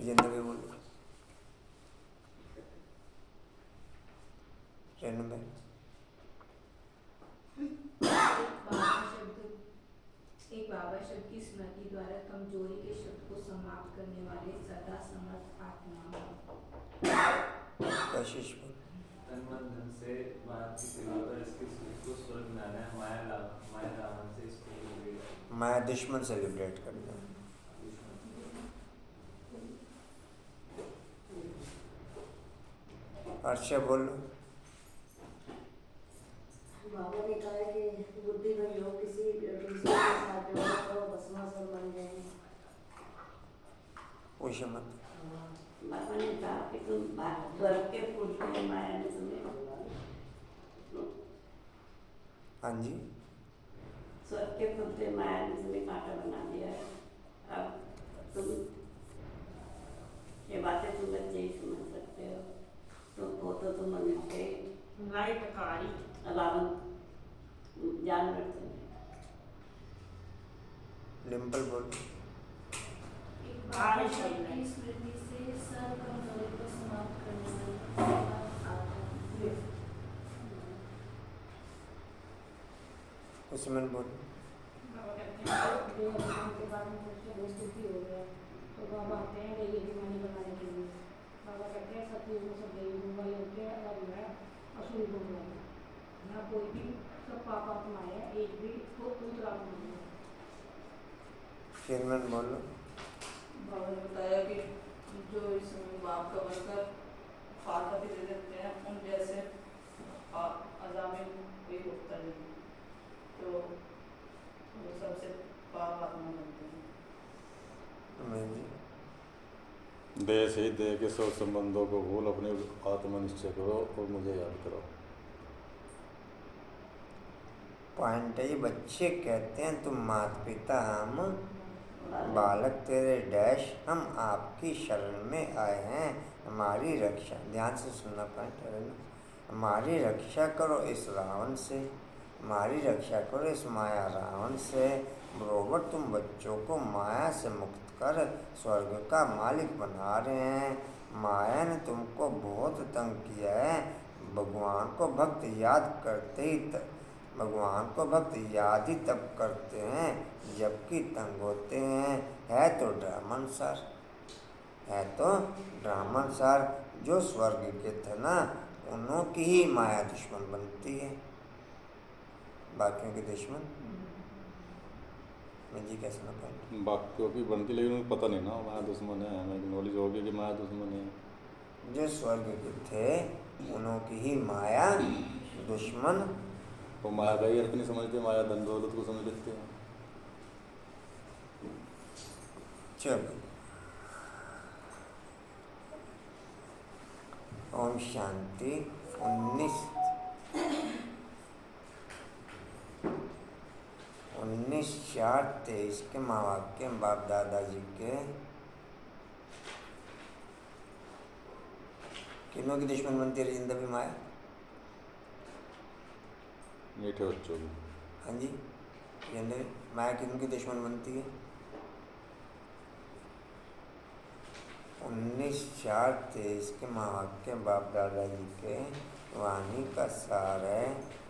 जिंदगी बोलो रेणु में एक बाबा शब्द की स्मृति द्वारा कमजोरी के शब्द को समाप्त करने वाले सदा समर्थ आत्मा। कशिश तन मन धन से बात की सेवा कर इसको स्वर्ग में आना है। माया रावण से इसको माया दुश्मन से लिबरेट करना। अर्षा बोलो। बाबा ने कहा है कि बुद्धि में लोग किसी के साथ जो है तो भस्मासुर बन जाएंगे। उसे मत। बाबा ने कहा कि तुम स्वर्ग के फूल के माया में सुने। हाँ जी। स्वर्ग के फूल के माया ने सुने कांटा बना दिया है। अब तुम ये बातें तुम बच्चे ही समझ सकते हो। तुम हो तो तुम मनुष्य रावण जानवर थे। डिम्पल बोलो। एक बाबा शब्द की स्मृति से सर्व कमजोरी को समाप्त करने वाले उसमें बोलो। बाबा कहते हैं के बाद में स्थिति हो गया तो बाबा आते हैं देवी अभिमानी बनाने के लिए। बाबा कहते हैं सतयुग में सब देवी वाले होते हैं और जो है असुरी गुण वाले यहाँ कोई भी सब पाप आत्मा है एक भी तो उत्तरात्मा नहीं है। फिर मैं बोलो। बाबा ने बताया कि जो इसमें बाप का बनकर फाता भी दे देते हैं उन जैसे अजामिल कोई होता नहीं तो वो सबसे पाप आत्मा बनते हैं। देह से देह के सब संबंधों को भूल अपने आत्मनिश्चय करो और मुझे याद करो। पॉइंट है, बच्चे कहते हैं तुम माता पिता हम बालक तेरे डैश हम आपकी शरण में आए हैं, हमारी रक्षा। ध्यान से सुनना पॉइंट है ना। हमारी रक्षा करो इस रावण से, हमारी रक्षा करो इस माया रावण से। बरोबर तुम बच्चों को माया से मुक्त कर स्वर्ग का मालिक बना रहे हैं। माया ने तुमको बहुत तंग किया है। भगवान को भक्त याद करते ही भगवान को भक्त याद ही तब करते हैं जबकि तंग होते हैं। है तो ड्रामानुसार, है तो ड्रामानुसार। जो स्वर्ग के थे ना उन्हों की ही माया दुश्मन बनती है, बाकियों की दुश्मन मैं जी कैसे ना पाए। बाकियों की बनती लेकिन उनको पता नहीं ना माया दुश्मन है। हमें नॉलेज होगी कि माया दुश्मन है। जो स्वर्ग के थे उन्हों की ही माया दुश्मन। वो माया का ही अर्थ नहीं समझते, माया धन दौलत को समझ लेते हैं। चलो ओम शांति। 19/4/23 के महावाक्य बाप दादाजी के किन्हों की दुश्मन बनती है जिंदगी माया? मीठे बच्चों की। हाँ जी, जिंदगी माया किन की दुश्मन बनती है? 19/4/23 के महावाक्य बाप दादाजी के वाणी का सार है।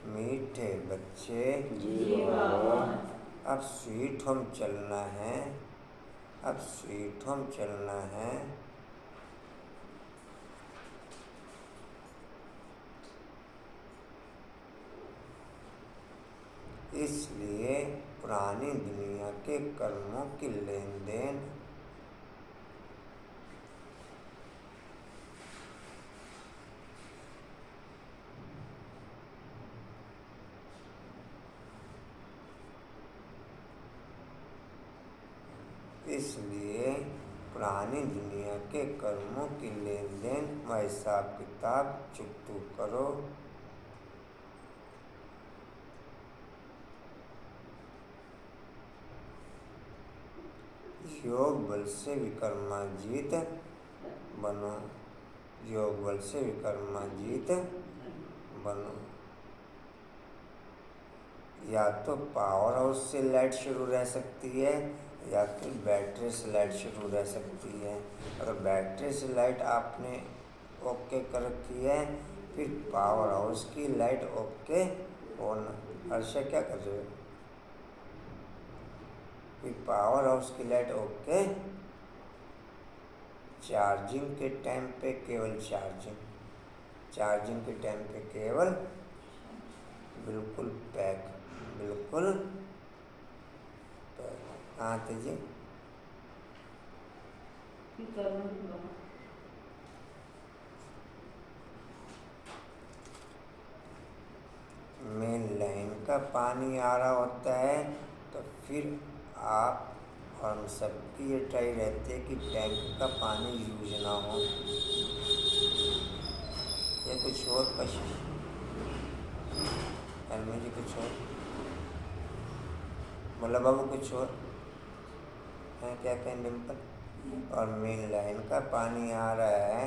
मीठे बच्चे अब स्वीट होम चलना है, अब स्वीट होम चलना है। इसलिए पुरानी दुनिया के कर्मों की लेन देन पुरानी दुनिया के कर्मों की लेन देन व हिसाब किताब चुकतू करो। योग बल से विकर्माजीत बनो, योग बल से विकर्माजीत बनो। या तो पावर हाउस से लाइट शुरू रह सकती है या फिर बैटरी से लाइट शुरू रह सकती है। अगर बैटरी से लाइट आपने ओके कर रखी है, फिर पावर हाउस की लाइट ओके होना। हर्षा क्या कर रहे हो? फिर पावर हाउस की लाइट ओके, चार्जिंग के टाइम पे केवल चार्जिंग के टाइम पे केवल बिल्कुल पैक, बिल्कुल पैक। कहाँ थे जी? फिर करना भी होगा। मेन लाइन का पानी आ रहा होता है तो फिर आप और हम सबकी ये ट्राई रहती है कि टैंक का पानी यूज ना हो, या कुछ और कोशिश जी, कुछ और बोला बाबू, कुछ और है क्या कहें डिम्पल? और मेन लाइन का पानी आ रहा है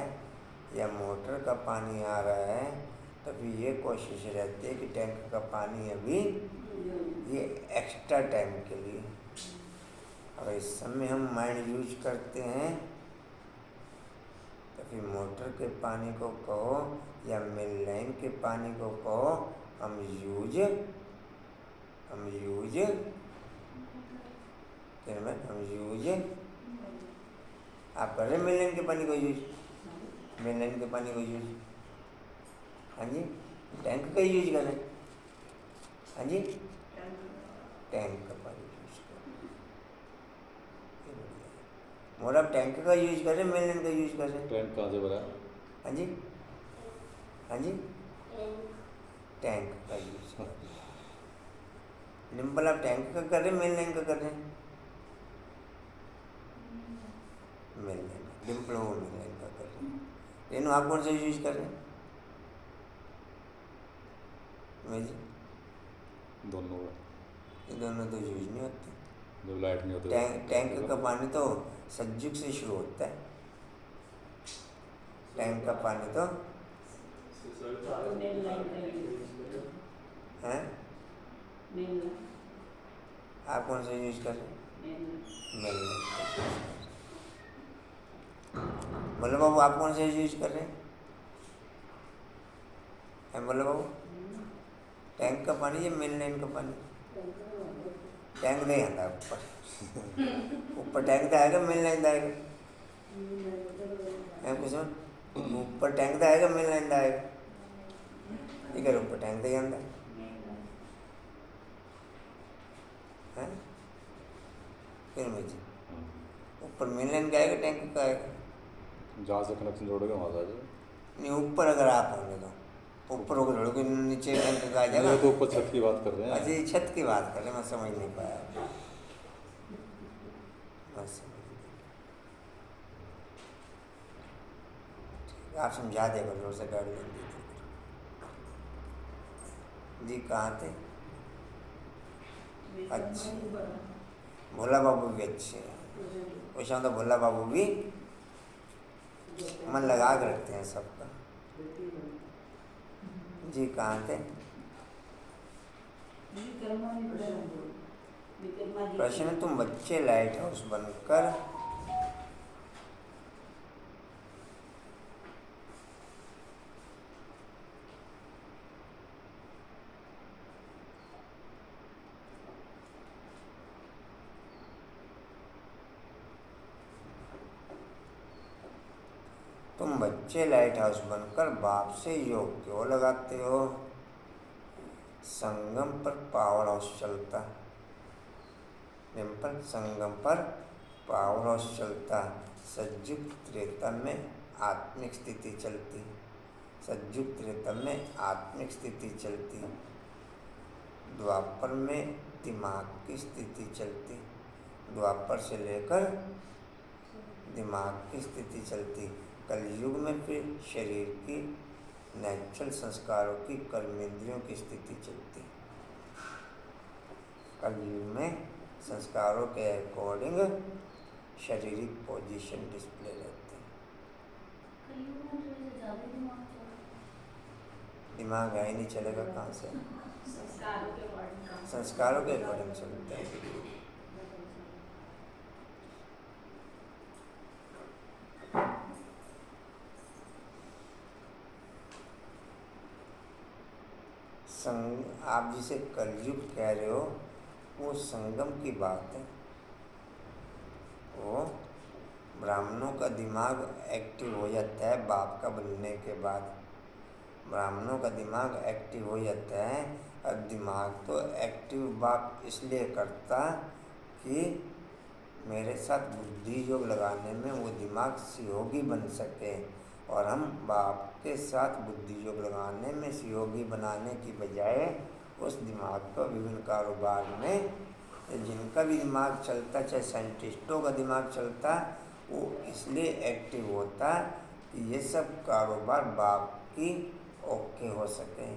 या मोटर का पानी आ रहा है तो फिर ये कोशिश रहती है कि टैंक का पानी अभी ये एक्स्ट्रा टाइम के लिए। अगर इस समय हम माइंड यूज करते हैं तो फिर मोटर के पानी को कहो या मेन लाइन के पानी को कहो, हम यूज आप कर रहे मेन लाइन के पानी को यूज, मेन लाइन के पानी को यूज, हाँ जी, टैंक का यूज कर रहे हैं, हाँ जी, टैंक का पानी यूज कर रहे हैं। मोर आप टैंक का यूज कर रहे हैं, मेन लाइन का यूज कर रहे हैं? टैंक कहाँ से भरा है? हाँ जी, हाँ जी, टैंक का यूज कर रहे हैं। डिम्पल आप टैंक का कर रहे हैं, मेन लाइन का कर रहे हैं? Main line. डिम्पल वो मेन लाइन का कर रहे हैं। रेनू आप कौन सा यूज कर रहे हैं? मैं जी दोनों का। ये दोनों तो यूज नहीं होते। जब लाइट नहीं होती टैंक का पानी तो सज्जुक से शुरू होता है। टैंक का पानी तो मेन लाइन का यूज हैं? मेन लाइन, आप कौन सा यूज कर रहे हैं? Main line. बोलो बाबू, आप कौन सा यूज कर रहे हैं? बोलो बाबू, टैंक का पानी या मेन लाइन का पानी? टैंक नहीं आता ऊपर, ऊपर टैंक तो आएगा, मेन लाइन तो आएगा। कुछ ऊपर टैंक तो आएगा, मेन लाइन तो आएगा। इधर ऊपर टैंक तो ही आता है। फिर मुझे ऊपर मेन लाइन का आएगा, टैंक का आएगा? जहाँ से कनेक्शन जोड़ोगे वहाँ से आ जाएगा। नहीं, ऊपर अगर आप होंगे तो ऊपर होकर जोड़ोगे, नीचे टैंक का आ जाएगा। ये तो ऊपर छत की बात कर रहे हैं। अच्छा, ये छत की बात कर रहे हैं, मैं समझ नहीं पाया। मैं समझ नहीं। ठीक, आप समझा देगा जोर से गाड़ी ले जी। कहाँ थे? अच्छा, भोला बाबू भी अच्छे हैं। उस तो भोला बाबू भी मन लगा के रखते हैं सबका जी। कहाँ थे? प्रश्न, तुम बच्चे लाइट हाउस बनकर लाइट हाउस बनकर बाप से योग क्यों लगाते हो? संगम पर पावर हाउस चलता। डिम्पल, संगम पर पावर हाउस चलता। सज्जुग त्रेता में आत्मिक स्थिति चलती। सज्जुग त्रेता में आत्मिक स्थिति चलती। द्वापर में दिमाग की स्थिति चलती। द्वापर से लेकर दिमाग की स्थिति चलती। कलयुग में फिर शरीर की नेचुरल संस्कारों की, कर्मेंद्रियों की स्थिति चलती। कलयुग में संस्कारों के अकॉर्डिंग शारीरिक पोजीशन डिस्प्ले रहती है। दिमाग है ही नहीं, चलेगा कहाँ से? संस्कारों के अकॉर्डिंग चलता है। आप जिसे कलयुग कह रहे हो वो संगम की बात है। वो ब्राह्मणों का दिमाग एक्टिव हो जाता है बाप का बनने के बाद। ब्राह्मणों का दिमाग एक्टिव हो जाता है। और दिमाग तो एक्टिव बाप इसलिए करता कि मेरे साथ बुद्धि योग लगाने में वो दिमाग सहयोगी बन सके। और हम बाप के साथ बुद्धि योग लगाने में सहयोगी बनाने की बजाय उस दिमाग को विभिन्न कारोबार में, जिनका भी दिमाग चलता, चाहे साइंटिस्टों का दिमाग चलता, वो इसलिए एक्टिव होता कि ये सब कारोबार बाप की ओके हो सके।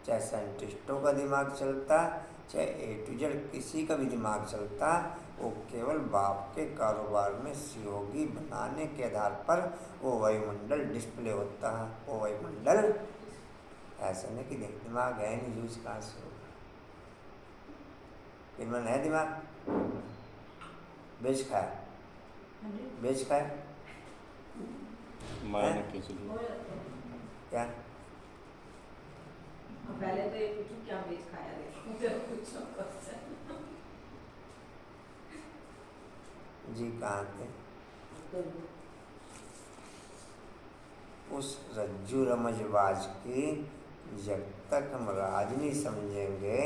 चाहे साइंटिस्टों का दिमाग चलता, चाहे A to Z किसी का भी दिमाग चलता, वो केवल बाप के कारोबार में सहयोगी बनाने के आधार पर वो वायुमंडल डिस्प्ले होता है। वो वायुमंडल ऐसा नहीं कि दिमाग है नहीं, यूज कहाँ से होगा। इनमें है दिमाग, बेच खाया, बेच खाया माया ने खींच लिया। क्या पहले तो ये पूछूं क्या बेच खाया रे, फिर पूछो क्वेश्चन। जी कहाँ थे? उस रज्जु रमजबाज की जब तक हम राज नहीं समझेंगे,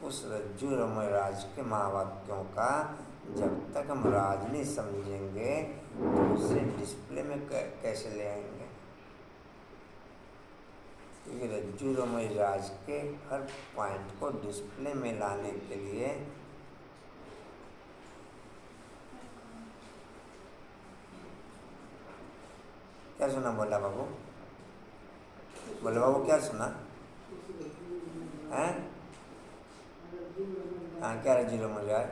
उस रज्जु रमराज के महावाक्यों का जब तक हम राज नहीं समझेंगे तो उसे डिस्प्ले में कैसे ले आएंगे? क्योंकि रज्जु रमराज के हर पॉइंट को डिस्प्ले में लाने के लिए क्या सुना बोला बाबू? बोले बाबू क्या सुना है? हाँ क्या रज्जु रमराज?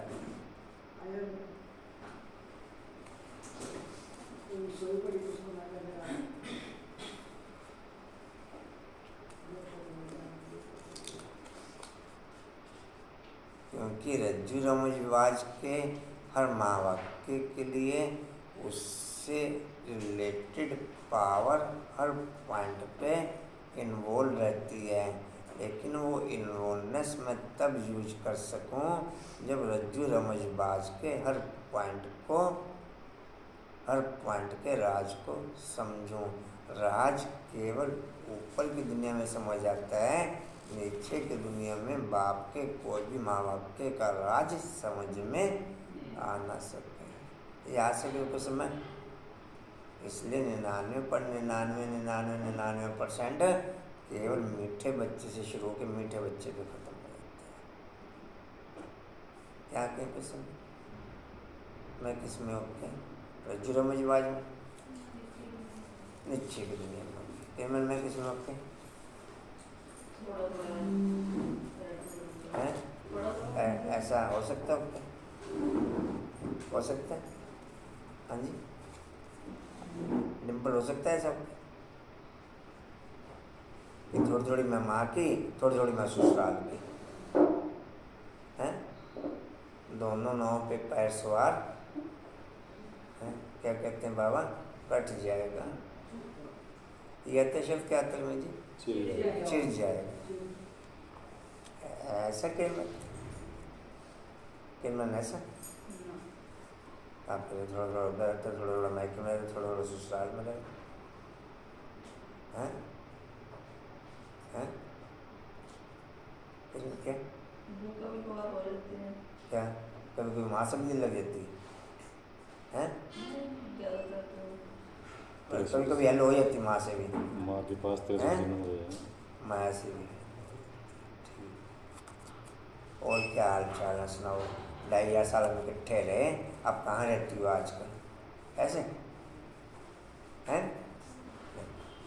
क्योंकि रज्जु रमजबाज के हर महावाक्य के लिए उससे रिलेटेड पावर हर पॉइंट पे इन्वॉल्व रहती है। लेकिन वो इन्वॉल्वनेस में तब यूज कर सकूं जब रज्जु रमजबाज के हर पॉइंट के राज को समझूं। राज केवल ऊपर की दुनिया में समझ आता है, नीचे की दुनिया में बाप के कोई भी महावाक्य का राज समझ में आ ना सके। ये आ सके कुछ समय, इसलिए 99% केवल मीठे बच्चे से शुरू होकर मीठे बच्चे पे खत्म हो जाते हैं। क्या कहें कुछ समय? मैं किस में ओके? रज्जु रमजबाज में, नीचे की दुनिया में। केवल मैं किस में ओके है? ऐसा हो सकता है? हो सकता है? हाँ जी, डिम्पल हो सकता है सब? थोड़ी थोड़ी मैं माँ की, थोड़ी थोड़ी मैं ससुराल की, हैं? दोनों नाव पे पैर सवार हैं? क्या कहते हैं बाबा? कट जाएगा। ये कहते शब्द क्या आता है जी? चिर जाएगा। ऐसा केवल ऐसा आप थोड़ा थोड़ा उधर रहते, थोड़ा थोड़ा मायके में रहते, थोड़ा थोड़ा ससुराल में रहते हैं? हैं? क्या क्या कभी कोई माँ समझने लग जाती है? कभी कभी हेलो हो जाती माँ से भी। माँ के पास 13 जन्म हुए हैं। माया से भी। और क्या हाल चाल है सुनाओ? 2.5 साल में इकट्ठे रहे, अब कहाँ रहती हो आजकल? ऐसे हैं?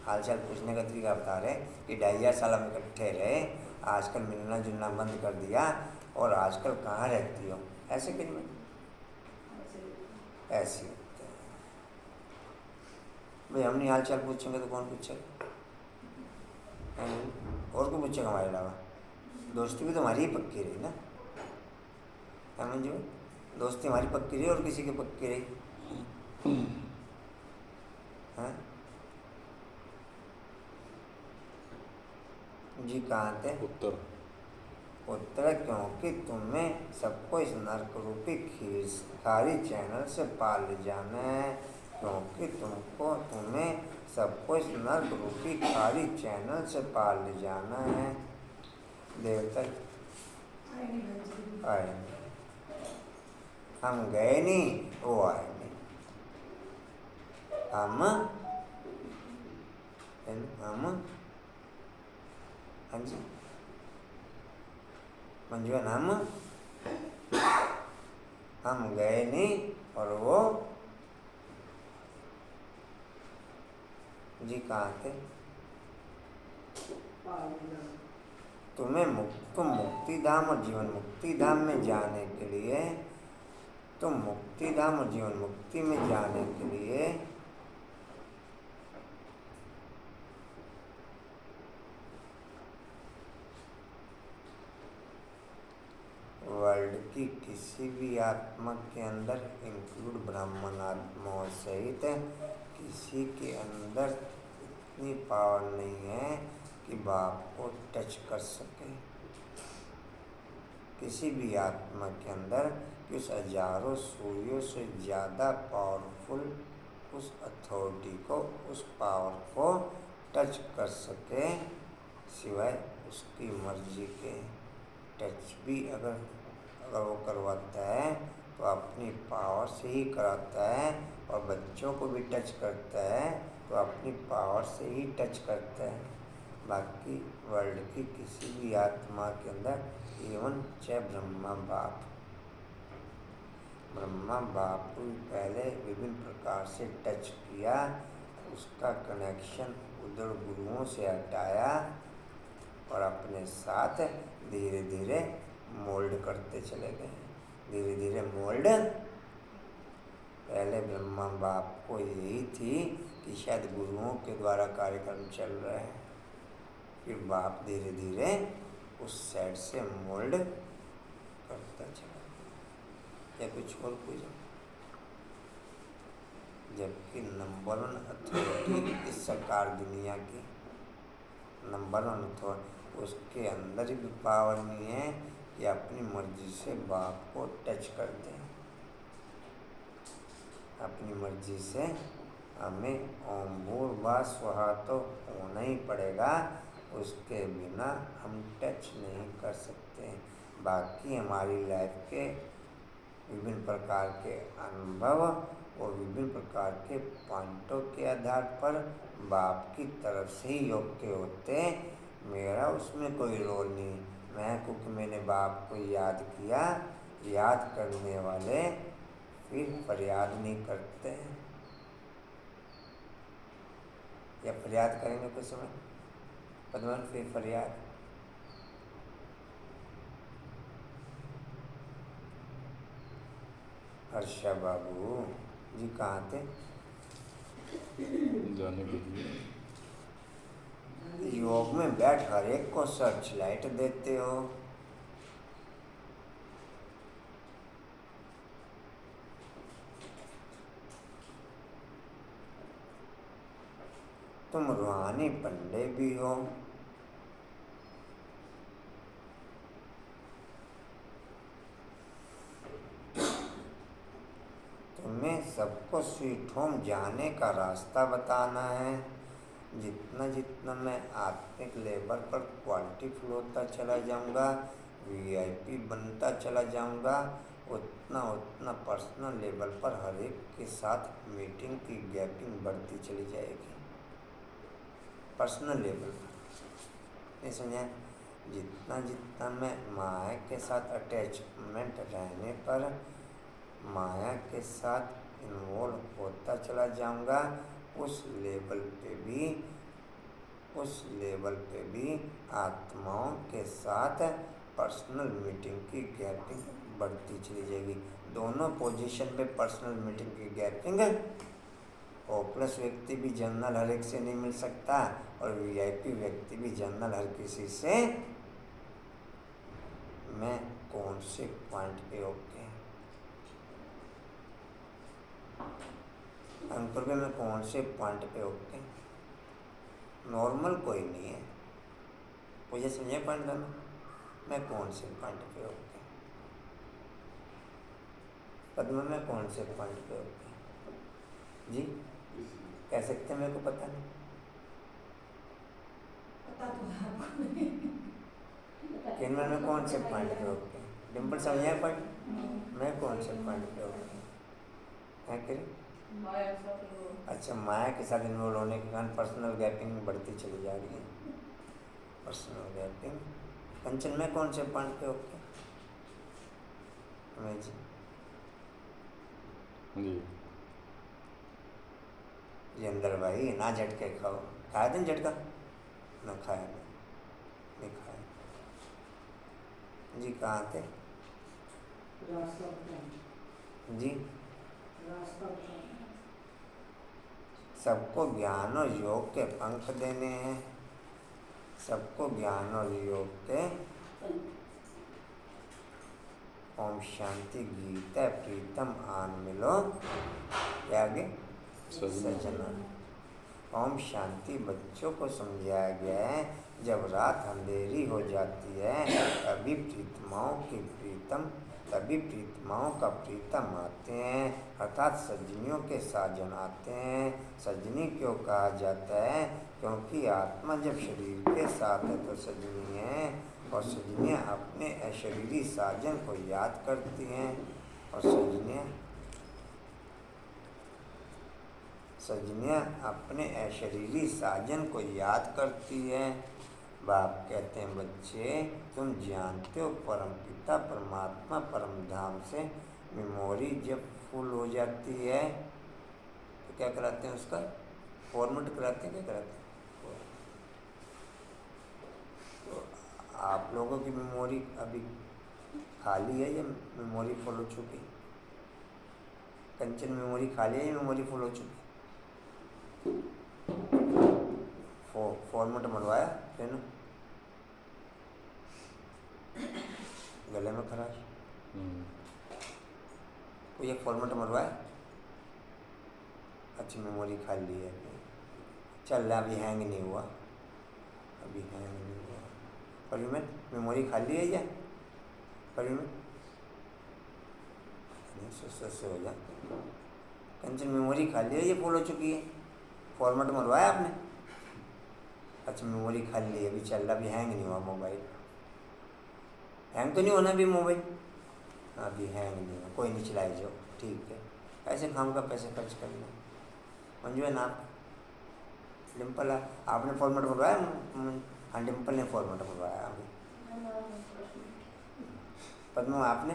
हाल चाल पूछने का तरीका बता रहे कि 2.5 साल में इकट्ठे रहे, आजकल मिलना जुलना बंद कर दिया और आजकल कहाँ रहती हो? ऐसे कि नहीं? ऐसे होते हैं भाई। हम नहीं हाल चाल पूछेंगे तो कौन पूछेगा? और कौन पूछेगा हमारे अलावा? दोस्ती भी तो हमारी ही पक्की रही ना, है मंजू? दोस्ती हमारी पक्की रही और किसी की पक्की रही? हैं? जी कहाँ थे? उत्तर। उत्तर, क्योंकि तुम्हें सबको इस नर्क रूपी खारी चैनल से पार ले जाना है, क्योंकि तुम्हें सबको इस नर्क रूपी खारी चैनल से पार ले जाना है। देवता आए नहीं, हम गए नहीं, वो आए नहीं। हम हाँ जी मंजून, हम गए नहीं और वो जी कहाँ थे? तुम मुक्ति धाम और जीवन मुक्ति धाम में जाने के लिए, तुम मुक्ति धाम और जीवन मुक्ति में जाने के लिए वर्ल्ड की किसी भी आत्मा के अंदर, इंक्लूड ब्राह्मण आत्माओं सहित, किसी के अंदर इतनी पावर नहीं है कि बाप को टच कर सके। किसी भी आत्मा के अंदर उस हजारों सूर्यों से ज़्यादा पावरफुल उस अथॉरिटी को, उस पावर को टच कर सके, सिवाय उसकी मर्जी के। टच भी अगर वो करवाता है तो अपनी पावर से ही कराता है, और बच्चों को भी टच करता है तो अपनी पावर से ही टच करता है। बाकी वर्ल्ड की किसी भी आत्मा के अंदर, एवं चाहे ब्रह्मा बाप को पहले विभिन्न प्रकार से टच किया, उसका कनेक्शन उधर गुरुओं से हटाया और अपने साथ धीरे धीरे मोल्ड करते चले गए। धीरे धीरे मोल्ड, पहले ब्रह्मा बाप को यही थी कि शायद गुरुओं के द्वारा कार्यक्रम चल रहा है, फिर बाप धीरे धीरे उस साइड से मोल्ड करता चला या कुछ और पूछो। जबकि नंबर 1 अथॉरिटी इस सरकार दुनिया की, नंबर 1 अथॉरिटी, उसके अंदर भी पावर नहीं है कि अपनी मर्जी से बाप को टच कर दें। अपनी मर्जी से हमें ओम भूर्भुवः स्वहा तो होना ही पड़ेगा, उसके बिना हम टच नहीं कर सकते। बाकी हमारी लाइफ के विभिन्न प्रकार के अनुभव और विभिन्न प्रकार के पॉइंटों के आधार पर बाप की तरफ से ही योग्य होते, मेरा उसमें कोई रोल नहीं। मैं क्योंकि मैंने बाप को याद किया, याद करने वाले फिर फरियाद नहीं करते हैं, या फरियाद करेंगे कुछ समय पद्मन, फिर फरियाद। हर्षा बाबू जी कहाँ थे? जाने के लिए योग में बैठ हर एक को सर्च लाइट देते हो। तुम रूहानी पंडे भी हो। तुम्हें सबको स्वीट होम जाने का रास्ता बताना है। जितना जितना मैं आत्मिक लेवल पर क्वालिटी फुल होता चला जाऊंगा, वीआईपी बनता चला जाऊंगा, उतना उतना पर्सनल लेवल पर हर एक के साथ मीटिंग की गैपिंग बढ़ती चली जाएगी। पर्सनल लेवल पर नहीं समझा? जितना जितना मैं माया के साथ अटैचमेंट रहने पर माया के साथ इन्वॉल्व होता चला जाऊंगा, उस लेवल पे भी आत्माओं के साथ पर्सनल मीटिंग की गैपिंग बढ़ती चली जाएगी। दोनों पोजीशन पे पर्सनल मीटिंग की गैपिंग, होपलेस व्यक्ति भी जनरल हर एक से नहीं मिल सकता, और वीआईपी व्यक्ति भी जनरल हर किसी से। मैं कौन से पॉइंट पे ओके अंकुर पे, मैं कौन से पॉइंट पे ओके? नॉर्मल कोई नहीं है, मुझे समझे पॉइंट दोनों? मैं कौन से पॉइंट पे होके पद्मा में कौन से पॉइंट पे होके जी कह सकते हैं? मेरे को पता नहीं। पता तो है आपको नहीं। किनमें में कौन से पॉइंट पे होके? डिम्पल समझे पॉइंट? मैं कौन से पॉइंट पे होके है कि माया के साथ वो अच्छा, माया के साथ इन्वॉल्व होने के कारण पर्सनल गैपिंग बढ़ती चली जा रही है। Personal gapping. कंचन में कौन से पॉइंट पे होके? मैं जी जी ये अंदर भाई ना झटके खाओ। खाया था झटका? ना खाया नहीं खाया। जी कहाँ थे रास्ता बताएं, जी? रास्ता बताएं। सबको ज्ञान और योग के पंख देने हैं। सबको ज्ञान और योग के ओम शांति गीता प्रीतम आन मिलो क्या आगे सजना। ओम शांति बच्चों को समझाया गया है। जब रात अंधेरी हो जाती है तभी प्रीतमाओं का प्रीतम आते हैं, अर्थात सजनियों के साजन आते हैं। सजनी क्यों कहा जाता है? क्योंकि आत्मा जब शरीर के साथ है तो सजनी है, और सजनियाँ अपने अशरीरी साजन को याद करती हैं। और सजनियाँ अपने अशरीरी साजन को याद करती है। बाप कहते हैं बच्चे तुम जानते हो परम पिता परमात्मा परम धाम से मेमोरी जब फुल हो जाती है तो क्या कराते हैं? उसका फॉर्मेट कराते हैं। क्या कराते हैं? तो आप लोगों की मेमोरी अभी खाली है या मेमोरी फुल हो चुकी? कंचन मेमोरी खाली है या मेमोरी फुल हो चुकी? फॉर्मेट मरवाया पेन? गले में खराश तो ये फॉर्मेट मरवाया? अच्छी मेमोरी खाली है, चल रहा, अभी हैंग नहीं हुआ, अभी हैंग नहीं हुआ। पर में मेमोरी खाली है या पर में से हो जा। कंचन मेमोरी खाली है, ये फुल हो चुकी है, फॉर्मेट मरवाया आपने? अच्छा मेमोरी खाली है, अभी चल रहा, अभी हैंग नहीं हुआ मोबाइल। हैंग तो नहीं होना अभी मोबाइल? अभी हैंग नहीं हुआ, कोई नहीं, चलाई जाओ, ठीक है। ऐसे काम का पैसे खर्च करना मंजू है ना? आप डिम्पल आपने फॉर्मेट मरवाया? हाँ डिम्पल ने फॉर्मेट मरवाया अभी। पद्मा आपने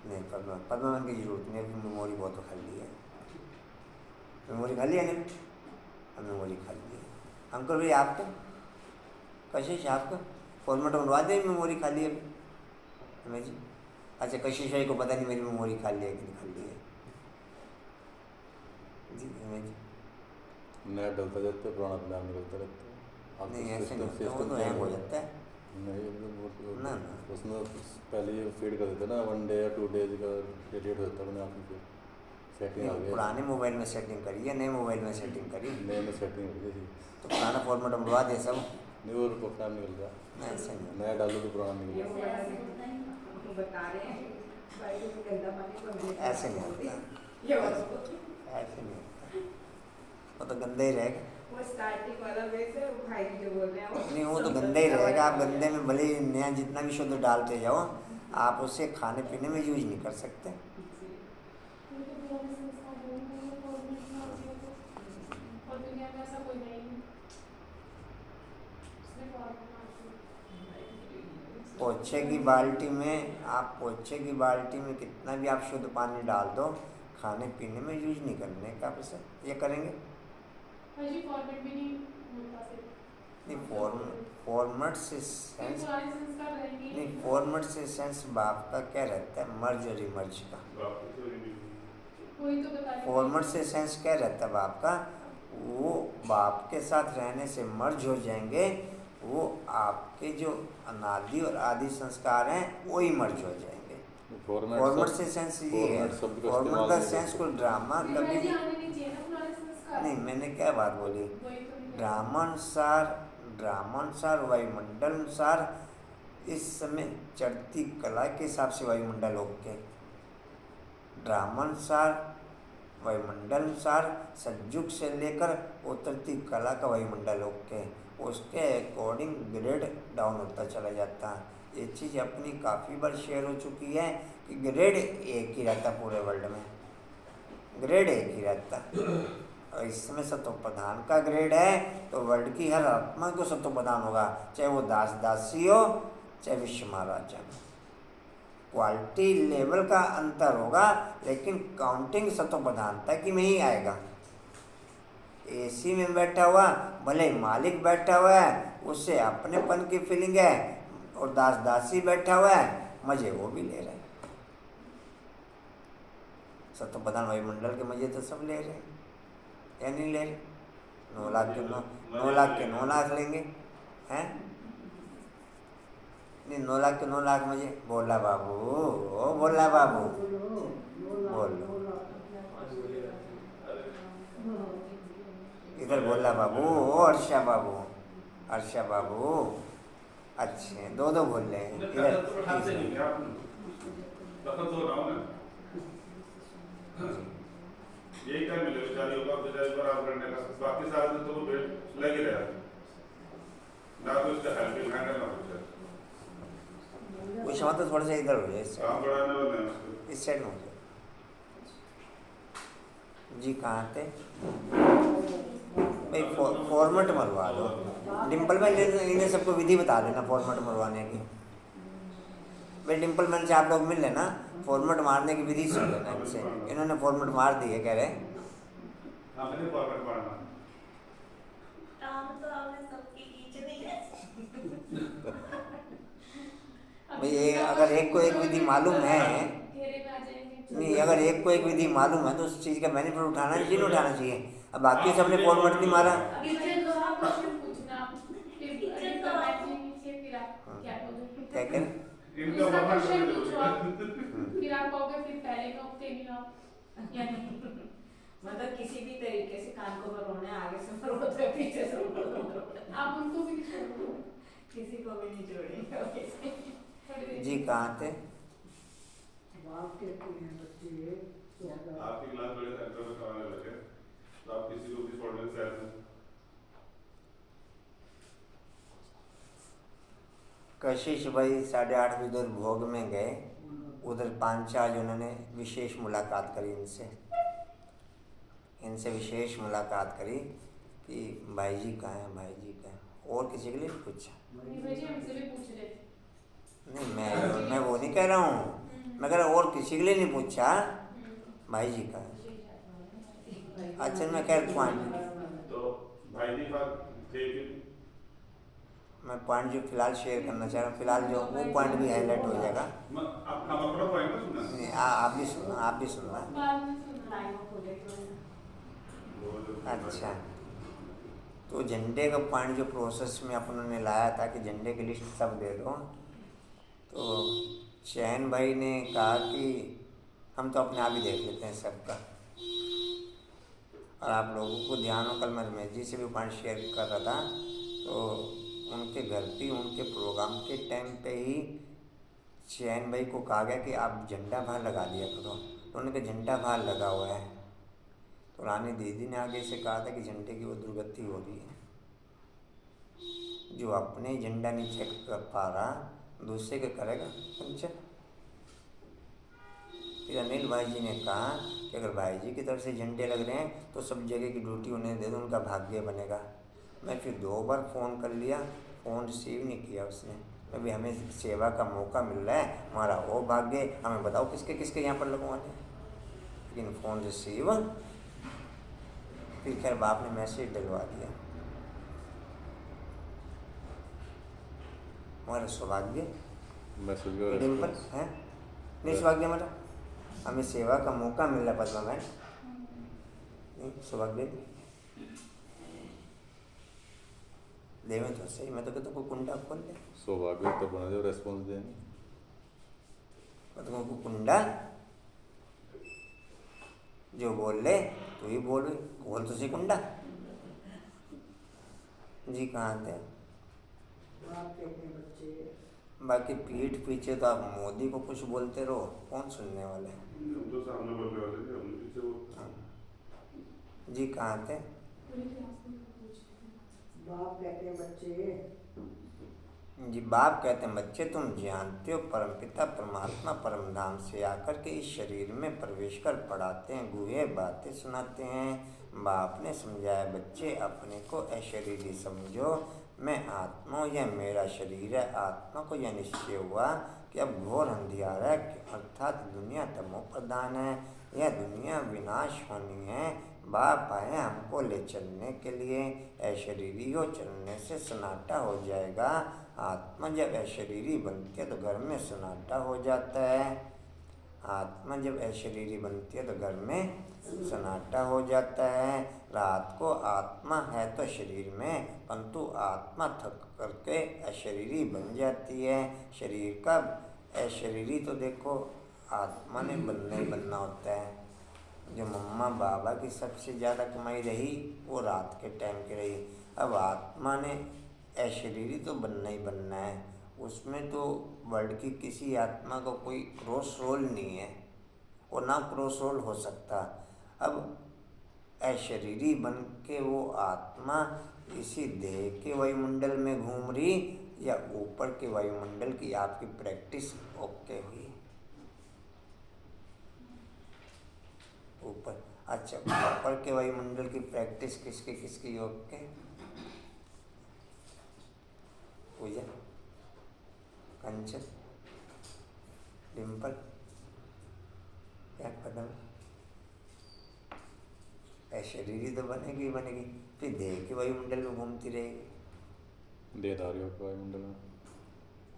नहीं? पद्मा मन की जरूरत नहीं, अभी मेमोरी बहुत खाली है। मेमोरी खाली है ना? मेमोरी खाली है। अंकल भाई आपको कशिश आपको फॉर्मेट बनवा दें? मेमोरी खाली है अभी जी? अच्छा कशिश भाई को पता नहीं मेरी मेमोरी खाली है कि नहीं खाली है जी? जी नया डलता जाता है, पुराना अपने आप निकलता रहता है। नहीं ऐसे नहीं होता, वो तो हैंग हो जाता है ना। उसमें पहले ये फीड कर देते ना 1 डे या 2 डेज का डेट होता है, अपने आप में सेटिंग आ गया। पुराने मोबाइल में सेटिंग करी है, नए मोबाइल में सेटिंग करी? नए में सेटिंग हो गई थी तो पुराना फॉर्मेट बनवा दे सब? नहीं, वो अपना आप निकल गया। ऐसे नहीं नया डालो तो पुराना निकल ये गया। वो बता रहे हैं भाई को गंदा पानी को ऐसे नहीं होता, ये वाला ऐसे नहीं होता, वो तो गंदा ही रहेगा। वो स्टार्टिंग वाला बेस है, वो भाई जो बोल रहे हैं वो नहीं वो तो गंदा ही रहेगा। आप गंदे में भले ही नया जितना भी शुद्ध डालते जाओ, आप उसे खाने पीने में यूज नहीं कर सकते। और दुनिया में ऐसा कोई नहीं है। सिर्फ पोछे की बाल्टी में आप पोछे की बाल्टी में कितना भी आप शुद्ध पानी डाल दो, खाने पीने में यूज नहीं करने का। आप इसे ये करेंगे जी फॉर्मेट भी नहीं होता फिर। नहीं फॉर्मेट से सेंस पुराने संस्कार रहेंगे। नहीं, फॉर्मेट से सेंस बाप का क्या रहता है? मर्ज और रिमर्ज का। वही तो बता रही हूँ। फॉर्मेट से सेंस क्या रहता है बाप का? वो बाप के साथ रहने से मर्ज हो जाएंगे, वो आपके जो अनादि और आदि संस्कार हैं वो ही मर्ज हो जाएंगे। फॉर्मेट से सेंस ये है, फॉर्मेट का सेंस कोई ड्रामा कभी आने नहीं चाहिए ना पुराने संस्कार। नहीं। मैंने क्या बात बोली? वही तो नहीं ड्रामा अनुसार ड्रामानुसार वायुमंडलानुसार इस समय चढ़ती कला के हिसाब से वायुमंडल ओके, ड्रामानुसार वायुमंडलानुसार सतयुग से लेकर उतरती कला का वायुमंडल ओके, उसके अकॉर्डिंग ग्रेड डाउन होता चला जाता है। ये चीज़ अपनी काफ़ी बार शेयर हो चुकी है कि ग्रेड एक ही रहता पूरे वर्ल्ड में, ग्रेड एक ही रहता। और इस समय सत्व प्रधान का ग्रेड है तो वर्ल्ड की हर आत्मा को सत्व प्रधान होगा, चाहे वो दास दासी हो चाहे विश्व महाराजा। क्वालिटी लेवल का अंतर होगा लेकिन काउंटिंग सत्व प्रधानता की में ही आएगा। एसी में बैठा हुआ भले मालिक बैठा हुआ है उससे अपनेपन की फीलिंग है, और दास दासी बैठा हुआ है मजे वो भी ले रहे हैं। सत्व प्रधान वायुमंडल के मजे तो सब ले रहे हैं या नहीं ले रहे? 9 लाख के 9 लाख लेंगे हैं? नहीं 9 लाख के 9 लाख मजे। बोला बाबू, ओ बोला बाबू, बोलो इधर बोला बाबू, ओ अर्षा बाबू, अर्षा बाबू अच्छे दो बोल रहे हैं इधर। यही टाइम मिले बेचारी होगा, बेचारी पर आप करने का बाकी सारा दिन तो वो लग ही रहा ना, तो उसका हेल्पिंग हैंड ना कुछ वो क्षमा तो थोड़ा सा इधर हो जाए, काम बढ़ाने वाले हैं उसको। इस साइड में हो जाए जी। कहाँ थे भाई? फॉर्मेट मरवा दो डिम्पल मैन, इन्हें सबको विधि बता देना फॉर्मेट मरवाने की। भाई डिम्पल मैन से आप लोग मिल लेना, फॉर्मेट मारने की विधि सुन लेना इनसे। इन्होंने फॉर्मेट मार दी है कह रहे हैं। हमने फॉर्मेट मारना काम तो आपने सबकी खींच दी है। भाई अगर एक को एक विधि मालूम है, नहीं अगर एक को एक विधि मालूम है तो उस चीज़ का बेनिफिट उठाना चाहिए, नहीं उठाना चाहिए। अब बाकी सबने फॉर्मेट नहीं मारा। क्या करें? इनका फॉर्मेट फिर आप कहोगे फिर पहले का उठते नहीं आप या नहीं? मतलब किसी भी तरीके से कान को मरोना है, आगे से मरोते हैं, पीछे से मरोते। आप उनको भी नहीं छोड़ो, किसी को भी नहीं छोड़ेंगे। जी कहाँ थे? आपकी क्लास बड़े सेंटर में कराने लगे तो आप किसी को भी छोड़ने से ऐसे कशिश भाई 8:30 बजे उधर भोग में गए, उधर 5-4 उन्होंने विशेष मुलाकात करी इनसे विशेष मुलाकात करी कि भाई जी कहाँ हैं, भाई जी कहाँ हैं। और किसी के लिए पूछा भाई जी हमसे भी पूछ रहे थे। नहीं, मैं वो नहीं कह रहा हूँ, मैं कह रहा और किसी के लिए नहीं पूछा भाई जी कहाँ हैं। अच्छा मैं खैर पॉइंट तो भाई जी बात थे कि मैं पॉइंट जो फिलहाल शेयर करना चाह रहा हूँ, फिलहाल जो वो पॉइंट भी हाईलाइट हो जाएगा। आप हम अपना पॉइंट में सुना नहीं आप भी सुनना। बाद में सुना। अच्छा तो झंडे का पॉइंट जो प्रोसेस में अपन ने लाया था कि झंडे की लिस्ट सब दे दो, तो चैन भाई ने कहा कि हम तो अपने आप ही देख लेते हैं सबका, और आप लोगों को ध्यान हो कल मैं रमेश जी से भी पॉइंट शेयर कर रहा था, तो उनके घर पे उनके प्रोग्राम के टाइम पे ही चैन भाई को कहा गया कि आप झंडा बाहर लगा दिया करो, तो उन्होंने कहा झंडा बाहर लगा हुआ है। तो रानी दीदी ने आगे से कहा था कि झंडे की वो दुर्गति हो रही है, जो अपने झंडा नहीं चेक कर पा रहा दूसरे के करेगा पंचर। फिर अनिल भाई जी ने कहा कि अगर भाई जी की तरफ से झंडे लग रहे हैं तो सब जगह की ड्यूटी उन्हें दे दो, उनका भाग्य बनेगा। मैं फिर 2 बार फ़ोन कर लिया, फ़ोन रिसीव नहीं किया उसने। अभी हमें सेवा का मौका मिल रहा है, हमारा वो भाग्य, हमें बताओ किसके किसके यहाँ पर लगवाने। लेकिन फ़ोन रिसीव, फिर खैर बाप ने मैसेज डलवा दिया। हमारा सौभाग्य डिम्पल है नहीं, सौभाग्य हमारा, हमें सेवा का मौका मिल रहा है पद्मा मैम, नहीं सौभाग्य देवें तो सही। मैं तो कहता कोई कुंडा खोल दे, सौभाग्य तो बना दो, रेस्पॉन्स देंगे। मैं तो को कुंडा जो बोल ले तो ही बोल तो सही कुंडा। जी कहाँ थे? बाप कहते हैं बच्चे। बाकी पीठ पीछे तो आप मोदी को कुछ बोलते रहो, कौन सुनने वाले हैं? हम तो सामने बोलने वाले थे, हम पीछे बोलते। जी कहाँ थे? बाप कहते हैं बच्चे। जी बाप कहते हैं बच्चे, तुम जानते हो परमपिता परमात्मा परम धाम से आकर के इस शरीर में प्रवेश कर पढ़ाते हैं, गुहे बातें सुनाते हैं। बाप ने समझाया बच्चे अपने को अशरीरी समझो, मैं आत्मा हूँ, यह मेरा शरीर है। आत्मा को यह निश्चय हुआ कि अब घोर अंधियारा है, अर्थात दुनिया तमो प्रधान है, यह दुनिया विनाश होनी है। बाप आए हमको ले चलने के लिए, अशरीरी हो चलने से सन्नाटा हो जाएगा। आत्मा जब अशरीरी बनती है तो घर में सन्नाटा हो जाता है। आत्मा जब अशरीरी बनती है तो घर में सन्नाटा हो जाता है। रात को आत्मा है तो शरीर में, परंतु आत्मा थक करके अशरीरी बन जाती है। शरीर का अशरीरी तो देखो आत्मा ने बनना होता है। जो मम्मा बाबा की सबसे ज़्यादा कमाई रही वो रात के टाइम की रही। अब आत्मा ने अशरीरी तो बनना ही बनना है, उसमें तो वर्ल्ड की किसी आत्मा को कोई क्रॉस रोल नहीं है और ना क्रॉस रोल हो सकता। अब अशरीरी बन के वो आत्मा इसी देह के वायुमंडल में घूम रही या ऊपर के वायुमंडल की आपकी प्रैक्टिस ओके हुई? ऊपर, अच्छा ऊपर के वायुमंडल की प्रैक्टिस किसकी ओके? पूजा, कंचन, डिम्पल, क्या कदम? अशरीरी तो बनेगी, फिर देह के वायुमंडल में घूमती रहेगी। देहधारियों के वायुमंडल में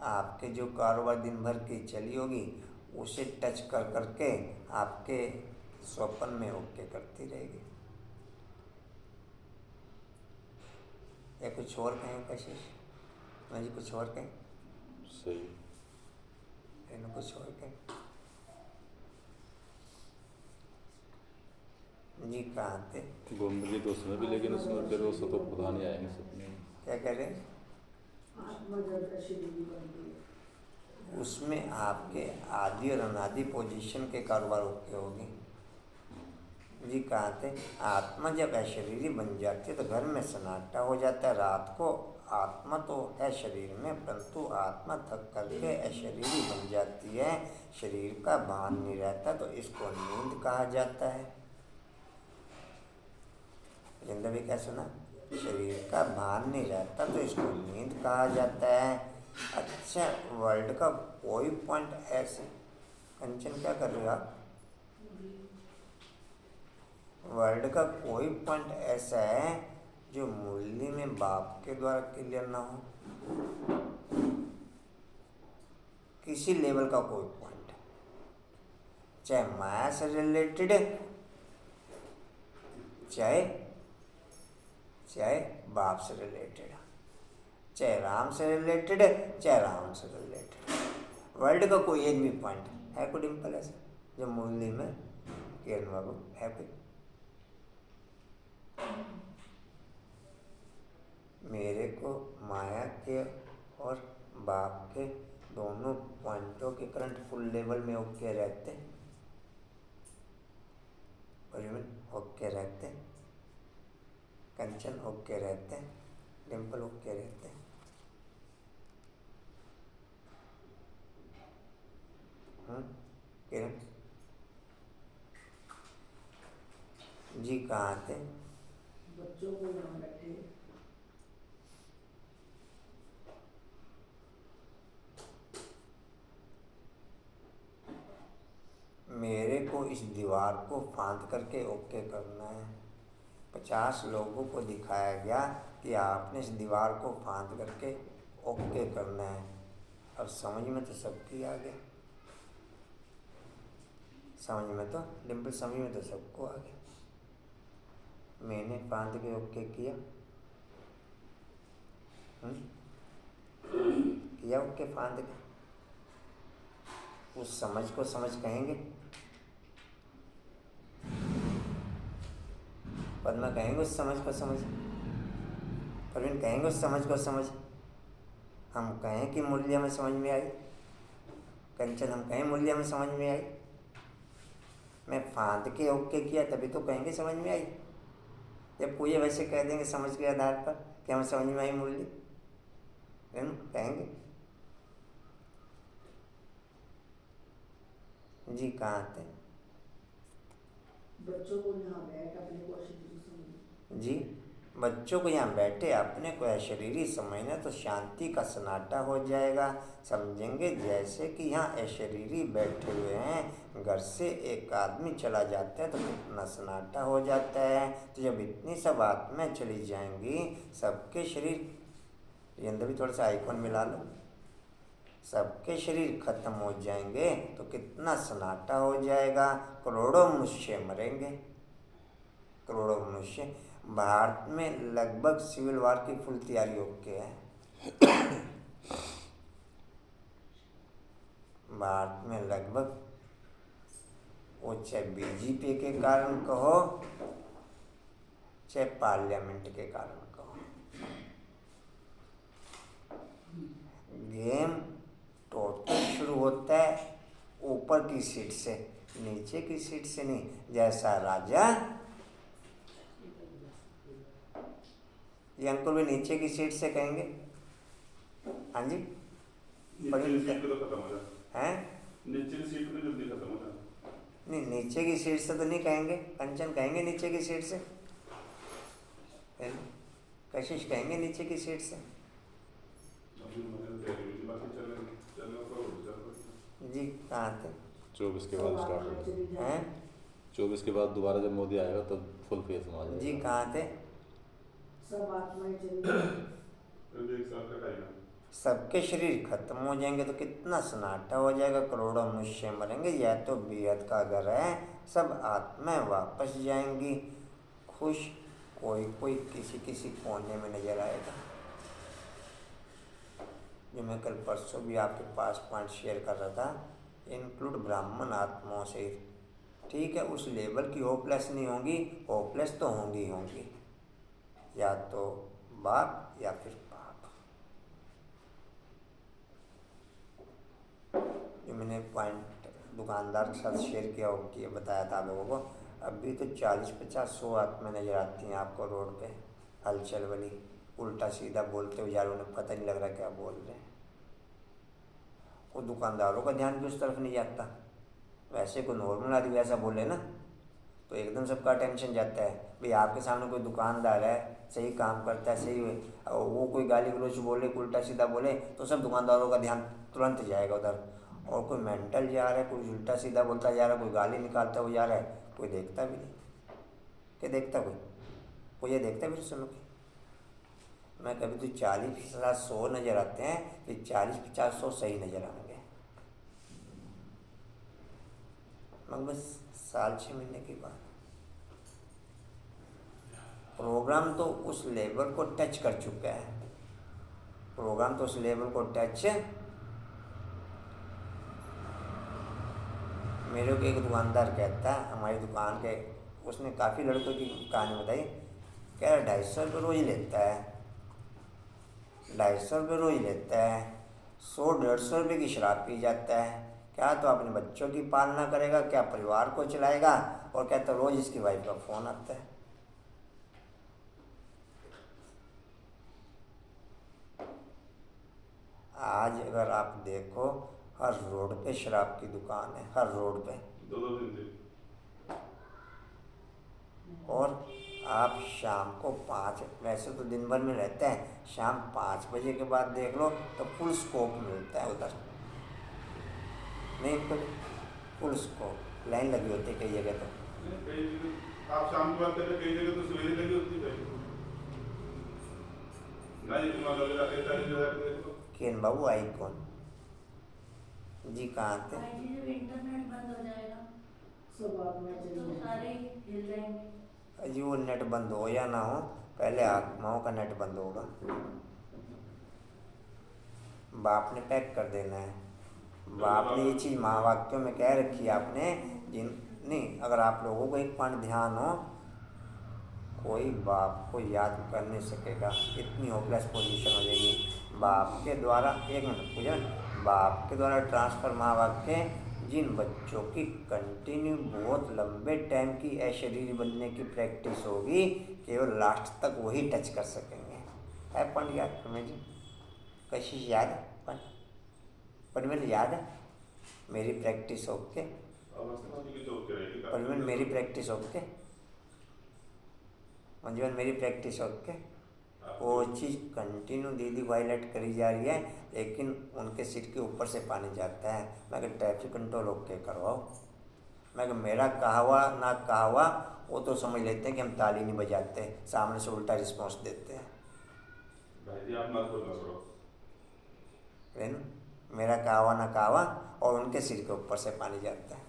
आपके जो कारोबार दिन भर की चली होगी उसे टच कर करके आपके स्वप्न में ओके करती रहेगी। या कुछ और कहें कशिश? जी कुछ और कहें? सही। कुछ और कहें? जी कहाँ थे? घूम रही तो उसमें भी, लेकिन उसमें फिर वो तो पता नहीं आएंगे सपने में। क्या कह रहे हैं? आत्मा जब अशरीरी बनती है उसमें आपके आदि और अनादि पोजीशन के कारोबार ओके होगी। जी कहाँ थे? आत्मा जब अशरीरी बन जाती है तो घर में सन्नाटा हो जाता है। रात को आत्मा तो है शरीर में, परंतु आत्मा थक करके अशरीरी बन जाती है। शरीर का भान नहीं रहता तो इसको नींद कहा जाता है। जिंदा भी क्या सुना? शरीर का भान नहीं रहता तो इसको नींद कहा जाता है। अच्छा वर्ल्ड का कोई पॉइंट ऐसे, कंचन क्या कर रहे हो आप? वर्ल्ड का कोई पॉइंट ऐसा है जो मुरली में बाप के द्वारा क्लियर ना हो? किसी लेवल का कोई पॉइंट, चाहे माया से रिलेटेड चाहे बाप से रिलेटेड, चाहे राम से रिलेटेड चाहे राम से रिलेटेड, वर्ल्ड का कोई एक भी पॉइंट है? कोई डिम्पल ऐसा जो मुरली में किरण बाबू है कोई? मेरे को माया के और बाप के दोनों पॉइंटों के करंट फुल लेवल में ओके रहते, ओके रहते, कंचन ओके रहते, डिम्पल ओके रहते। किरण जी कहाँ थे? बच्चों को यहाँ बैठे मेरे को इस दीवार को फांद करके ओके करना है। 50 लोगों को दिखाया गया कि आपने इस दीवार को फांद करके ओके करना है। अब समझ में तो सबकी आ गया, समझ में तो डिम्पल, समझ में तो सबको आ गया। मैंने फांद के ओके किया, किया ओके फांद के। उस समझ को समझ कहेंगे? पद्मा कहेंगे उस समझ को समझ? प्रवीण कहेंगे उस समझ को समझ? हम कहें कि मूल्य में समझ में आई? कंचन, हम कहें मूल्य में समझ में आई? मैं फांद के ओके किया तभी तो कहेंगे समझ में आई। जब कोई वैसे कह देंगे समझ के आधार पर कि हमें समझ में आई मूल्य, है ना, कहेंगे। जी कहाँ थे? बच्चों को यहाँ बैठ अपने को अशरीरी समझना। जी, बच्चों को यहाँ बैठे अपने को अशरीरी समझना तो शांति का सन्नाटा हो जाएगा। समझेंगे जैसे कि यहाँ अशरीरी बैठे हुए हैं, घर से एक आदमी चला जाता है तो कितना सन्नाटा हो जाता है। तो जब इतनी सब आत्माएं चली जाएंगी, सबके शरीर, ये अंदर भी थोड़ा सा आइकॉन मिला लो, सबके शरीर खत्म हो जाएंगे तो कितना सन्नाटा हो जाएगा। करोड़ों मनुष्य मरेंगे, करोड़ों मनुष्य। भारत में लगभग सिविल वार की फुल तैयारी ओके है। भारत में लगभग, वो चाहे बीजेपी के कारण कहो चाहे पार्लियामेंट के कारण कहो, गेम टोटल शुरू होता है ऊपर की सीट से, नीचे की सीट से नहीं। जैसा राजा, ये अंकुर भी नीचे की सीट से कहेंगे। हाँ जी, नीचे की सीट पे तो खत्म हो जाता हैं? नीचे की सीट पे जल्दी खत्म हो जाता। नहीं, नीचे की सीट से तो नहीं कहेंगे। कंचन कहेंगे नीचे की सीट से, कशिश कहेंगे नीचे की सीट से। जी कहाँ थे? 24 के बाद स्टार्ट होगा। हैं? 24 के बाद दोबारा जब मोदी आएगा तब फुल फेस में आ जाएगा। जी कहाँ थे? सब आत्माएं चली जाएंगी। एक साल का टाइम है। सबके शरीर खत्म हो जाएंगे तो कितना सन्नाटा हो जाएगा, करोड़ों मनुष्य मरेंगे। यह तो बेहद का घर है, सब आत्माएं वापस जाएंगी खुश। कोई कोई किसी किसी कोने में नजर आएगा। जो मैं कल परसों भी आपके पास पॉइंट शेयर कर रहा था, इंक्लूड ब्राह्मण आत्माओं से, ठीक है। उस लेवल की होपलेस नहीं होंगी, होपलेस तो होंगी होंगी, या तो बाप या फिर बाप। जो मैंने पॉइंट दुकानदार के साथ शेयर किया हो कि बताया था आप लोगों को, अभी तो 40-50-100 आत्माएं नजर आती हैं आपको रोड पे, हलचल वाली, उल्टा सीधा बोलते हुए जा रहे, उन्हें पता नहीं लग रहा क्या बोल रहे हैं। वो दुकानदारों का ध्यान भी उस तरफ नहीं जाता। वैसे कोई नॉर्मल आदमी वैसा बोले ना तो एकदम सबका टेंशन जाता है। भाई आपके सामने कोई दुकानदार है, सही काम करता है, सही, और वो कोई गाली गलौज बोले, उल्टा सीधा बोले तो सब दुकानदारों का ध्यान तुरंत जाएगा उधर। और कोई मेंटल जा रहा है, कोई उल्टा सीधा बोलता जा रहा है, कोई गाली निकालता हुआ जा रहा है, कोई देखता भी नहीं। क्या देखता कोई ये देखता भी नहीं सुनो कि मैं कभी तो 40-50-100 नज़र आते हैं, फिर 40-50-100 सही नज़र आएंगे, मगर बस साल 6 महीने के बाद। प्रोग्राम तो उस लेवल को टच कर चुका है, प्रोग्राम तो उस लेवल को टच। मेरे को एक दुकानदार कहता है हमारी दुकान के, उसने काफ़ी लड़कों की कहानी बताई, कह रहा 250 रुपये रोज़ लेता है, 250 रुपये रोज़ लेता है, 100-150 रुपये की शराब पी जाता है। क्या तो अपने बच्चों की पालना करेगा, क्या परिवार को चलाएगा, और क्या तो रोज़ इसकी वाइफ का फ़ोन आता है। आज अगर आप देखो हर रोड पे शराब की दुकान है, हर रोड पे। 2-2 दिन से। और आप शाम को 5, वैसे तो दिन भर में रहते हैं, शाम 5 बजे के बाद देख लो तो फुल स्कोप मिलता है उधर, नहीं फुल स्कोप, लाइन लगी होती है कई जगह तो। कई जगह आप शाम की बात कर रहे, कई जगह तो सवेरे लगी होती है ना। ये तुम्हारा लग रहा है केन बाबू आई कौन जी कहाँ थे? जब इंटरनेट बंद हो जाएगा सब आत्माएं चली तो जाएंगी। सारे हिल जाएंगे। जी वो नेट बंद हो या ना हो, पहले आत्माओं का नेट बंद होगा। बाप ने पैक कर देना है। बाप ने ये चीज़ महावाक्यों में कह रखी है आपने, जिन नहीं, अगर आप लोगों को एक पॉइंट ध्यान हो, कोई बाप को याद कर नहीं सकेगा, इतनी होपलेस पोजीशन हो जाएगी। बाप के द्वारा, एक मिनट पूजन, बाप के द्वारा ट्रांसफर माँ बाप के जिन बच्चों की कंटिन्यू बहुत लंबे टाइम की अशरीरी बनने की प्रैक्टिस होगी, केवल लास्ट तक वही टच कर सकेंगे। है पॉइंट याद तुम्हें जी? कशिश याद है पॉइंट मेरे याद है? मेरी प्रैक्टिस ओके? पॉइंट मेरी प्रैक्टिस ओके? मंजून मेरी प्रैक्टिस ओके? वो चीज़ कंटिन्यू दीदी वायलेट करी जा रही है, लेकिन उनके सिर के ऊपर से पानी जाता है। मैं कहा ट्रैफिक कंट्रोल ओके करवाओ। मैं कहा मेरा कहा हुआ ना कहा हुआ वो तो समझ लेते हैं कि हम ताली नहीं बजाते, सामने से उल्टा रिस्पॉन्स देते हैं। भाई जी आप मत बोलना करो। मेरा कहा हुआ ना कहा हुआ और उनके सिर के ऊपर से पानी जाता है।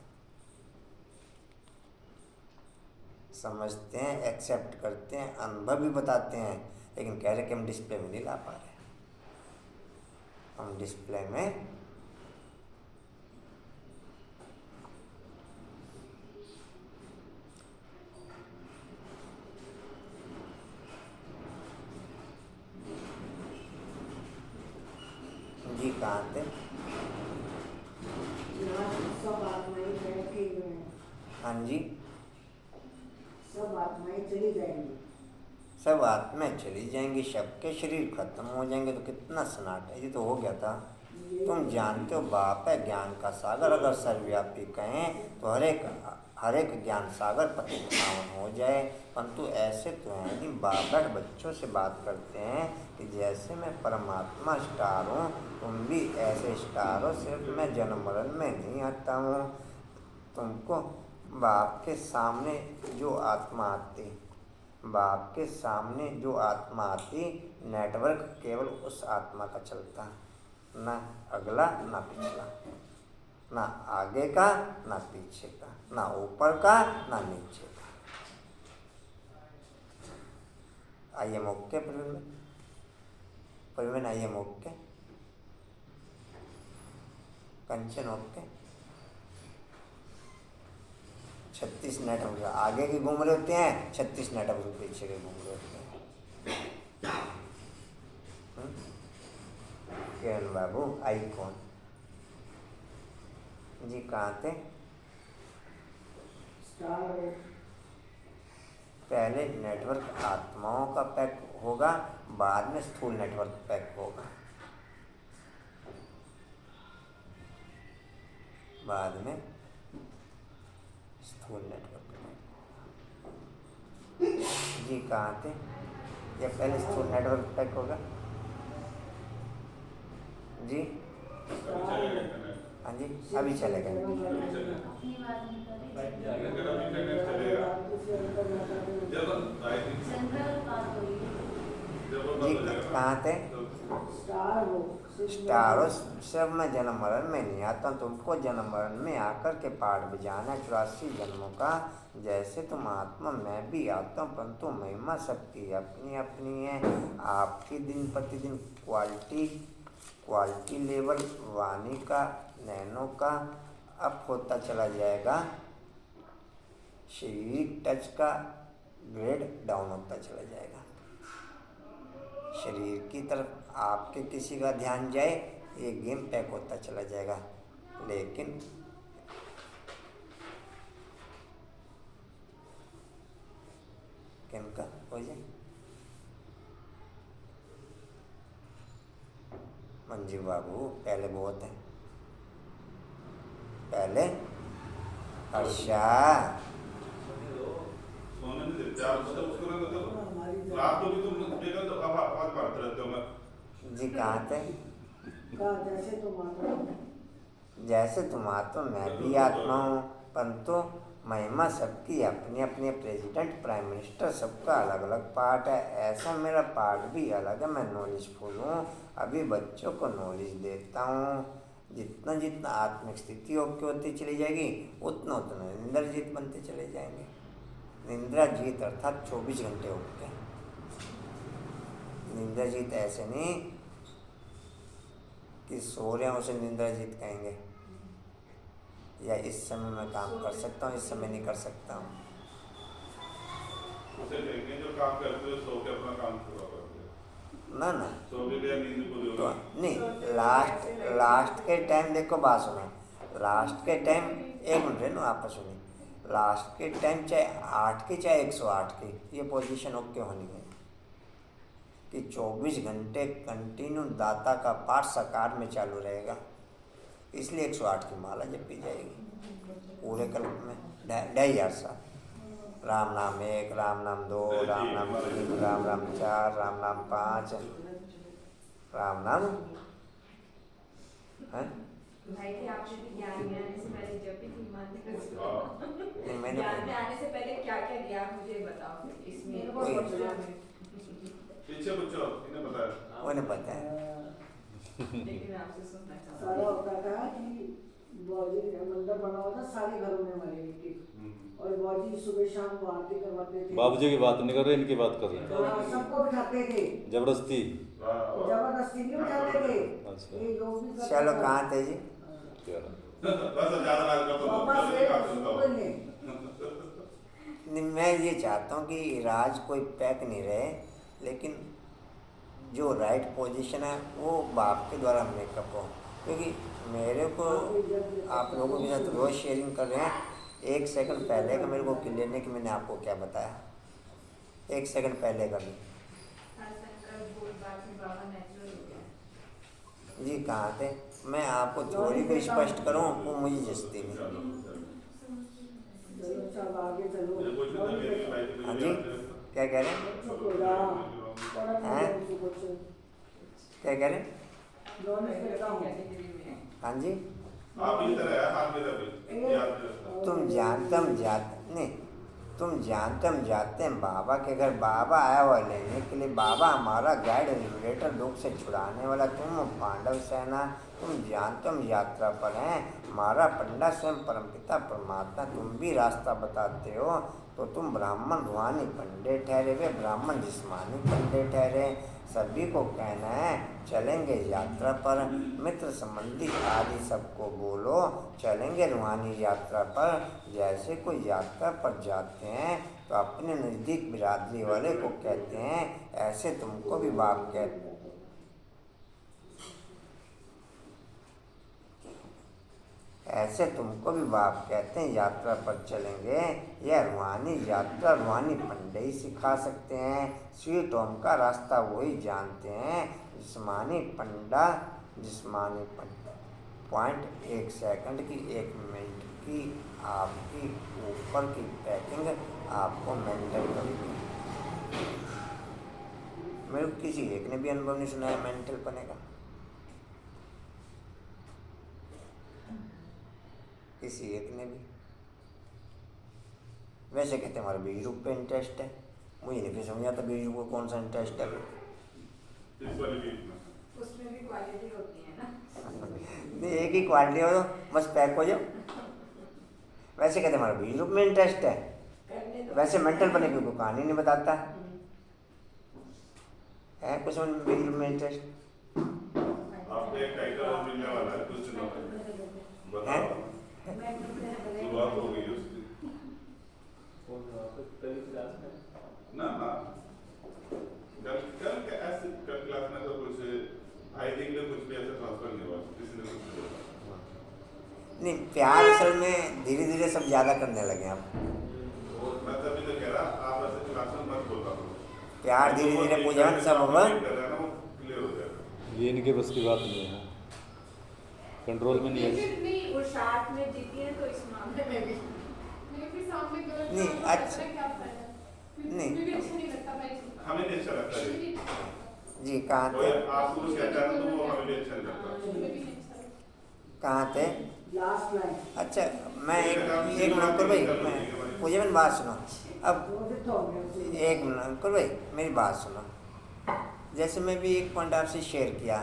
समझते हैं, एक्सेप्ट करते हैं, अनुभव भी बताते हैं, लेकिन कह रहे कि हम डिस्प्ले में नहीं ला पा रहे। हम डिस्प्ले में जी कहाँ थे? सब आत्माएं बैठे हुए हैं, हाँ जी, सब आत्माएं चली जाएंगी। सब आत्माएं चली जाएंगी, सबके शरीर खत्म हो जाएंगे, तो कितना सन्नाटा है। ये तो हो गया था। तुम जानते हो बाप है ज्ञान का सागर, अगर सर्वव्यापी कहें तो हर एक ज्ञान सागर पतित पावन हो जाए। परंतु ऐसे तो हैं कि बाबा बच्चों से बात करते हैं कि जैसे मैं परमात्मा स्टार हूँ, तुम भी ऐसे स्टार हो, सिर्फ मैं जन्म मरण में नहीं आता हूँ। तुमको बाप के सामने जो आत्मा आती, बाप के सामने जो आत्मा आती, नेटवर्क केवल उस आत्मा का चलता, ना अगला ना पिछला, ना आगे का ना पीछे का, ना ऊपर का ना नीचे का। आइए ओके परिवन आइए ओके, कंचन ओके। 36 नेटवर्क आगे के घूम रहे होते हैं, 36 नेटवर्क पीछे के घूम रहे होते हैं। किरण बाबू आई कौन जी? कहाँ थे? पहले नेटवर्क आत्माओं का पैक होगा, बाद में स्थूल नेटवर्क पैक होगा, बाद में स्थूल नेटवर्क जी। कहाँ थे? या पहले स्थूल नेटवर्क पैक होगा जी? हाँ जी, अभी चलेगा। जी कहाँ थे? स्टार हो। सिर्फ मैं जन्म मरण में नहीं आता, तुमको जन्म मरण में आकर के पाठ बजाना 84 जन्मों का। जैसे तुम आत्मा मैं भी आता हूँ, परंतु महिमा सबकी अपनी अपनी है। आपकी दिन प्रतिदिन क्वालिटी लेवल वाणी का, नैनो का अप होता चला जाएगा, शारीरिक टच का ग्रेड डाउन होता चला जाएगा। शरीर की तरफ आपके किसी का ध्यान जाए, ये गेम पैक होता चला जाएगा, लेकिन किनका हो जाए? मंजू बाबू पहले बहुत है, पहले अच्छा सोने नहीं देते आप, उसको ना तो रात को भी तुम देखो तो अब आवाज मारते रहते हो। मैं जी कहाँ थे? जैसे तुम आत्मा मैं भी आत्मा हूँ, परंतु महिमा सबकी अपनी अपनी। प्रेसिडेंट प्राइम मिनिस्टर सबका अलग अलग पार्ट है, ऐसा मेरा पार्ट भी अलग है। मैं नॉलेजफुल हूँ, अभी बच्चों को नॉलेज देता हूँ। जितना जितना आत्मिक स्थिति ओके होती चली जाएगी, उतना उतना इंद्रजीत बनते चले जाएंगे। इंद्रजीत अर्थात 24 घंटे ओके। इंद्रजीत ऐसे नहीं कि सो रहे हैं उसे इंद्रजीत कहेंगे, या इस समय मैं काम कर सकता हूँ, इस समय नहीं कर सकता हूँ। उसे कहेंगे जो काम करते हो सो के अपना काम पूरा करते हो। ना ना सो भी लिया, नींद पूरी तो होगी। नहीं, लास्ट के टाइम देखो, बात सुनो, लास्ट के टाइम एक मिनट है ना, आप सुनिए, लास्ट के टाइम चाहे 8 की चाहे 108 की, ये पोजीशन ओके होनी है कि 24 घंटे कंटिन्यू दाता का पाठ साकार में चालू रहेगा, इसलिए 108 की माला जपी जाएगी पूरे कल्प में 2500 साल। राम नाम 1, राम नाम 2, राम नाम 3, राम नाम 4, राम नाम 5, राम नाम है। भाई जी आपने भी ज्ञान में आने से पहले जपी थी मंत्र, नहीं, मैंने ज्ञान में आने से पहले क्या क्या दिया मुझे बताओ इसमें। पीछे पूछो, इन्हें पता है। उन्हें पता है। लेकिन मैं आपसे सुनना चाहती सारा होता था कि बॉजी मंदिर बना हुआ था सारे घरों में हमारे के, और बॉजी सुबह शाम को आरती करवाते थे। बाबूजी की बात नहीं कर रहे, इनकी बात कर रहे हैं। हाँ, सबको बिठाते थे, जबरदस्ती। जबरदस्ती नहीं बिठाते थे। अच्छा। ये जो भी करता चलो था। कहाँ थे जी? बस अब ज्यादा रात का तो वापस जल्दी ले, काम करता सुबह हूँ। ले। नहीं, मैं ये चाहता हूँ कि राज कोई पैक नहीं रहे, लेकिन जो राइट पोजीशन है वो बाप के द्वारा मेकअप हो, क्योंकि मेरे को आप लोगों के साथ रोज़ शेयरिंग कर रहे हैं। 1 सेकंड पहले का मेरे को क्लियर नहीं कि मैंने आपको क्या बताया, 1 सेकंड पहले का भी। जी कहाँ थे? मैं आपको थ्योरी को स्पष्ट करूँ वो मुझे जचती नहीं। चलो चल आगे चलो। ये कुछ नहीं, मेरी भाई की हाँ तो जी, याद है। क्या कह रहे हैं? बच्चों को ला, बड़ा हैं? उनको कुछ क्या कह रहे हैं? दोनों से काम। हाँ जी, आप इस तरह है, हाथ में रखिए, याद में रखना। तुम जानते हम जाते नहीं, तुम जानते हम जाते हैं बाबा के घर। बाबा आया हुआ लेने के लिए, बाबा हमारा गाइड लिबरेटर, दुख से छुड़ाने वाला। तुम पांडव सेना, तुम जानते हम यात्रा पर हैं। हमारा पंडा स्वयं परमपिता परमात्मा, तुम भी रास्ता बताते हो, तो तुम ब्राह्मण रूहानी पंडे ठहरे, वे ब्राह्मण जिस्मानी पंडे ठहरे। सभी को कहना है चलेंगे यात्रा पर, मित्र संबंधी आदि सबको बोलो चलेंगे रूहानी यात्रा पर। जैसे कोई यात्रा पर जाते हैं तो अपने नज़दीक बिरादरी वाले को कहते हैं, ऐसे तुमको भी बाप कहते हैं। ऐसे तुमको भी बाप कहते हैं यात्रा पर चलेंगे। यह रूहानी यात्रा रूहानी पंडे ही सिखा सकते हैं। स्वीट होम का रास्ता वही जानते हैं। जिस्मानी पंडा, जिस्मानी पंडा पॉइंट 1 सेकंड की 1 मिनट की आपकी ऊपर की पैकिंग आपको मेंटल करेगी। मेरे को किसी एक ने भी अनुभव नहीं सुनाया मेंटल पने का, किसी एक ने भी। वैसे कहते हैं हमारा बीज रूप पे इंटरेस्ट है, मुझे नहीं फिर समझ आता बीज रूप को कौन सा इंटरेस्ट है। इस वाले भी उसमें भी क्वालिटी होती है ना। नहीं, एक ही क्वालिटी हो तो बस पैक हो जाओ। वैसे कहते हैं हमारा बीज रूप में इंटरेस्ट है, वैसे मेंटल बने की कोई कहानी नहीं बताता है कुछ बीज रूप में इंटरेस्ट। आपको एक टाइटल और मिलने वाला है कुछ दिनों में, बताओ। शुरुआत हो गई उसकी। पहली क्लास में ना ना, कल के ऐसे कल क्लास में तो कुछ भाई देख ले, कुछ भी ऐसा ट्रांसफर नहीं हुआ, किसी ने कुछ बोला नहीं, प्यार असल में धीरे धीरे सब ज़्यादा करने लगे अब। मैं तभी तो कह रहा, आप ऐसे क्लास में मत बोलता करो। प्यार धीरे धीरे पूजन सब होगा। क्लियर हो जाएगा। ये इनके बस की बात नहीं है, कंट्रोल में नहीं है। लेकिन नहीं, वो साथ में जीती है तो इस मामले में भी नहीं, अच्छा नहीं हमें नहीं अच्छा लगता है जी। कहाँ कोई थे? आपको कुछ कहता है तो वो हमें भी अच्छा नहीं लगता। कहाँ थे? Last line. अच्छा, मैं एक मिनट अंकुर भाई, मैं मुझे मेरी बात सुनो। अब वो भी तो हो गया। एक मिनट अंकुर भाई, मेरी बात सुनो। जैसे मैं भी एक पॉइंट आपसे शेयर किया,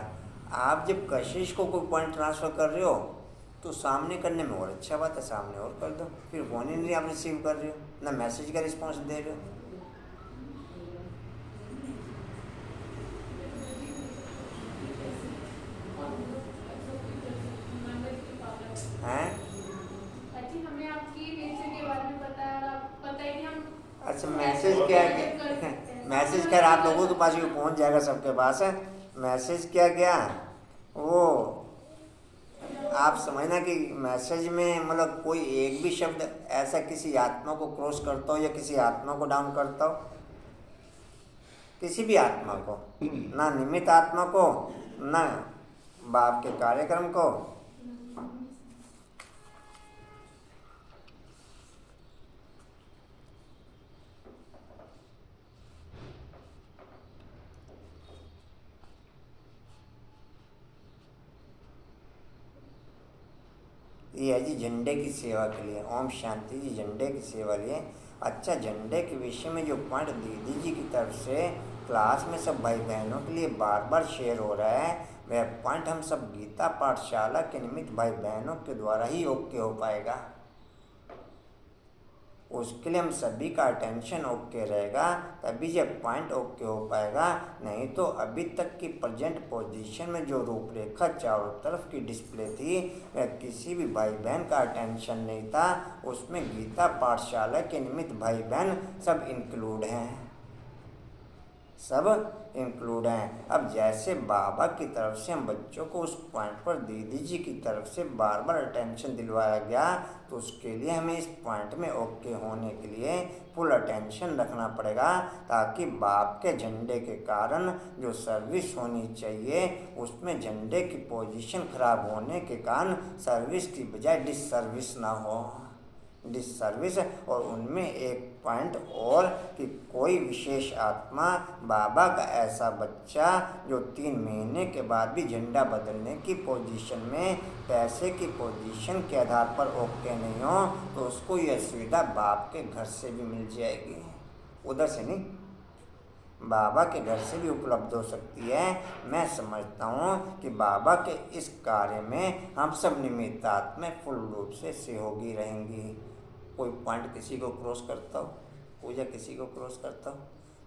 आप जब कशिश को कोई पॉइंट ट्रांसफ़र कर रहे हो तो सामने करने में और अच्छा बात है, सामने और कर दो। फिर फोन ही नहीं आप रिसीव कर रहे हो, ना मैसेज का रिस्पॉन्स दे रहे हो। हैं? हमें आपकी नेचर के बारे में पता है और आप पता है कि हम अच्छा, मैसेज क्या है? मैसेज खैर आप लोगों के पास भी पहुंच जाएगा, सबके पास है। मैसेज क्या क्या वो आप समझना कि मैसेज में मतलब कोई एक भी शब्द ऐसा किसी आत्मा को क्रॉस करता हो या किसी आत्मा को डाउन करता हो, किसी भी आत्मा को, ना निमित्त आत्मा को, ना बाप के कार्यक्रम को। ये है जी झंडे की सेवा के लिए। ओम शांति जी झंडे की सेवा लिए। अच्छा, झंडे के विषय में जो पॉइंट दीदी जी की तरफ से क्लास में सब भाई बहनों के लिए बार बार शेयर हो रहा है, वह पॉइंट हम सब गीता पाठशाला के निमित्त भाई बहनों के द्वारा ही ओके हो पाएगा। उसके लिए हम सभी का अटेंशन ओके रहेगा, तभी जब पॉइंट ओके हो पाएगा। नहीं तो अभी तक की प्रेजेंट पोजीशन में जो रूपरेखा चारों तरफ की डिस्प्ले थी, वह किसी भी भाई बहन का अटेंशन नहीं था। उसमें गीता पाठशाला के निमित्त भाई बहन सब इंक्लूड हैं, सब इंक्लूड हैं। अब जैसे बाबा की तरफ से हम बच्चों को उस पॉइंट पर दीदी जी की तरफ से बार बार अटेंशन दिलवाया गया, तो उसके लिए हमें इस पॉइंट में ओके होने के लिए फुल अटेंशन रखना पड़ेगा, ताकि बाप के झंडे के कारण जो सर्विस होनी चाहिए उसमें झंडे की पोजीशन खराब होने के कारण सर्विस की बजाय डिससर्विस ना हो, डिससर्विस। और उनमें एक पॉइंट और कि कोई विशेष आत्मा बाबा का ऐसा बच्चा जो 3 महीने के बाद भी झंडा बदलने की पोजीशन में पैसे की पोजीशन के आधार पर ओके नहीं हो, तो उसको यह सुविधा बाप के घर से भी मिल जाएगी, उधर से नहीं, बाबा के घर से भी उपलब्ध हो सकती है। मैं समझता हूँ कि बाबा के इस कार्य में हम सब निमित्त आत्मा फुल रूप से सहयोगी रहेंगी। कोई पॉइंट किसी को क्रॉस करता हो, पूजा किसी को क्रॉस करता हो,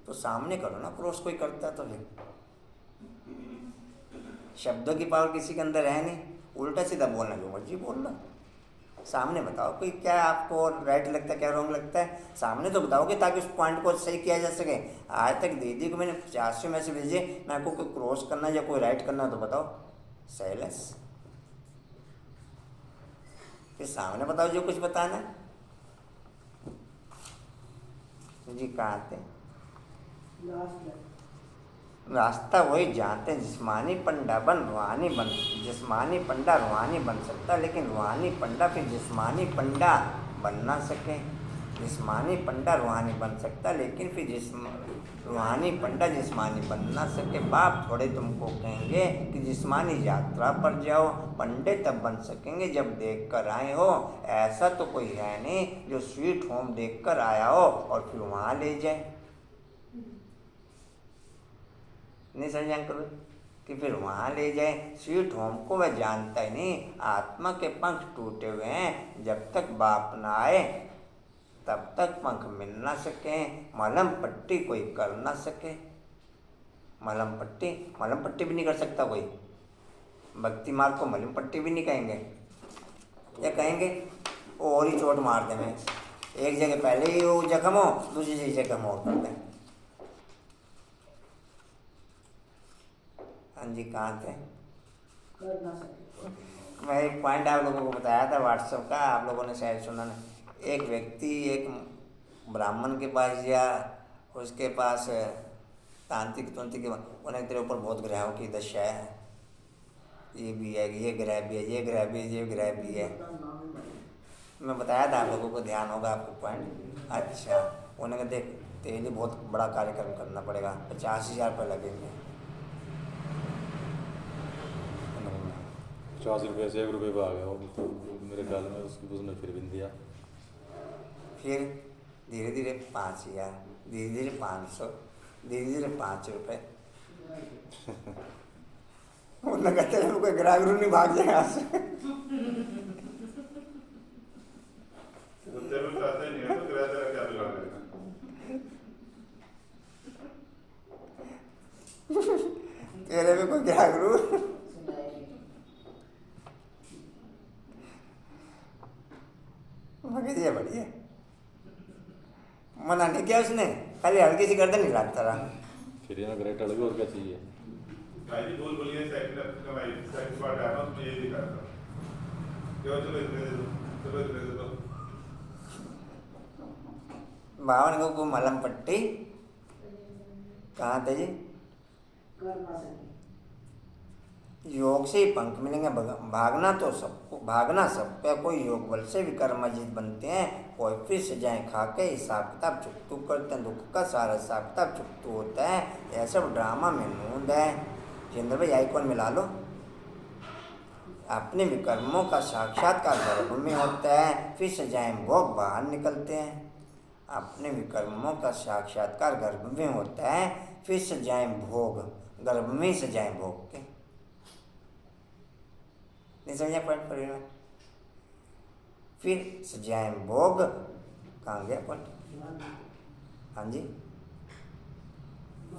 तो सामने करो ना, क्रॉस कोई करता है तो फिर शब्दों की पावर किसी के अंदर है नहीं, उल्टा सीधा बोलना जो मर्जी बोल लो, सामने बताओ कोई क्या आपको राइट लगता है, क्या रॉन्ग लगता है, सामने तो बताओगे ताकि उस पॉइंट को सही किया जा सके। आज तक दीदी को मैंने 50 मैसेज भेजे, मैं आपको कोई क्रॉस करना या कोई राइट करना तो बताओ, साइलेंस, फिर सामने बताओ जो कुछ बताना है। जी कहाँ थे? रास्ता वही जानते हैं, जिस्मानी पंडा बन रूहानी बन, जिस्मानी पंडा रूहानी बन सकता, लेकिन रूहानी पंडा फिर जिस्मानी पंडा बन ना सके। जिस्मानी पंडा रूहानी बन सकता, लेकिन फिर रूहानी पंडा जिस्मानी बन ना सके। बाप थोड़े तुमको कहेंगे कि जिस्मानी यात्रा पर जाओ, पंडे तब बन सकेंगे जब देख कर आए हो। ऐसा तो कोई है नहीं जो स्वीट होम देख कर आया हो और फिर वहाँ ले जाए, नहीं समझे अंकल कि फिर वहाँ ले जाए। स्वीट होम को वह जानता ही नहीं, आत्मा के पंख टूटे हुए हैं, जब तक बाप ना आए तब तक पंख मिल ना सके, मलम पट्टी कोई कर ना सके। मलम पट्टी भी नहीं कर सकता कोई, भक्ति मार्ग को मलम पट्टी भी नहीं कहेंगे, या कहेंगे और ही चोट मार दें, मैं एक जगह पहले ही वो जख्म हो, दूसरी जगह और कर दें। हाँ जी कहाँ थे? मैं एक पॉइंट आप लोगों को बताया था व्हाट्सएप का, आप लोगों ने शायद सुना नहीं। एक व्यक्ति एक ब्राह्मण के पास गया, उसके पास तांत्रिक उन्हें तेरे ऊपर बहुत ग्रहों की दशा है, ये भी है, ये ग्रह भी है, ये ग्रह भी है, ये ग्रह भी है। मैं बताया था आप लोगों को, ध्यान होगा आपको पॉइंट। अच्छा, उन्होंने कहा देख तेरे लिए बहुत बड़ा कार्यक्रम करना पड़ेगा, 50,000 रुपये लगेंगे। 50 रुपये से 1 रुपये में आ गया वो, तो मेरे ख्याल में उसने फिर भी दिया। फिर धीरे धीरे 5,000, धीरे धीरे 500, धीरे धीरे 5 रुपये। उन्होंने कहते हैं कोई ग्राहक नहीं भाग जाए यहाँ से। तेरे में कोई ग्राहक मगर ये बढ़िया, मना नहीं किया उसने, खाली हल्की सी गर्दन हिलाता रहा। फिर ये ना ग्रेट अलग और क्या चाहिए। भाई जी बोल बोलिए सेकंड कमाई सेकंड पार्ट है ना उसमें ये दिखा था क्यों चलो इतने दे दो चलो इतने दे दो। बावन को मलम पट्टी कहाँ थे जी? कर ना सके। योग से ही पंख मिलेंगे। भागना तो सबको, भागना सबका, कोई योग बल से विकर्म अजीत बनते हैं, कोई फिर सजाएं खा के हिसाब किताब चुकतू करते हैं, दुख का सारा हिसाब किताब चुकतू होता है। यह सब ड्रामा में नूंद है। जिंदर भाई आइकॉन मिला लो। अपने विकर्मों का साक्षात्कार गर्भ में होता है, फिर सजाएं भोग बाहर निकलते हैं। अपने विकर्मों का साक्षात्कार गर्भ में होता है, फिर सजाएं भोग, गर्भ में ही सजाएं भोग के। नहीं समझा पॉइंट पर? फिर सजाएं भोग, कहाँ गया पॉइंट? हाँ जी,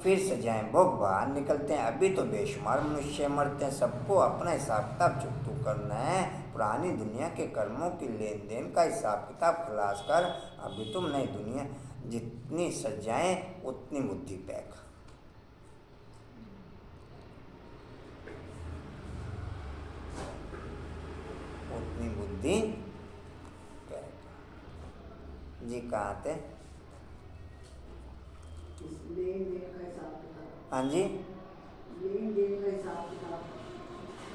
फिर सजाएं भोग बाहर निकलते हैं। अभी तो बेशुमार मनुष्य मरते हैं, सबको अपना हिसाब किताब चुकतू करना है। पुरानी दुनिया के कर्मों की लेन देन का हिसाब किताब खलास कर अभी तुम नई दुनिया, जितनी सजाएं उतनी बुद्धि पैक। उतनी बुद्धि पैक। जी कहाँ थे? लेन देन का हिसाब किताब। हाँ जी, लेन देन का हिसाब किताब।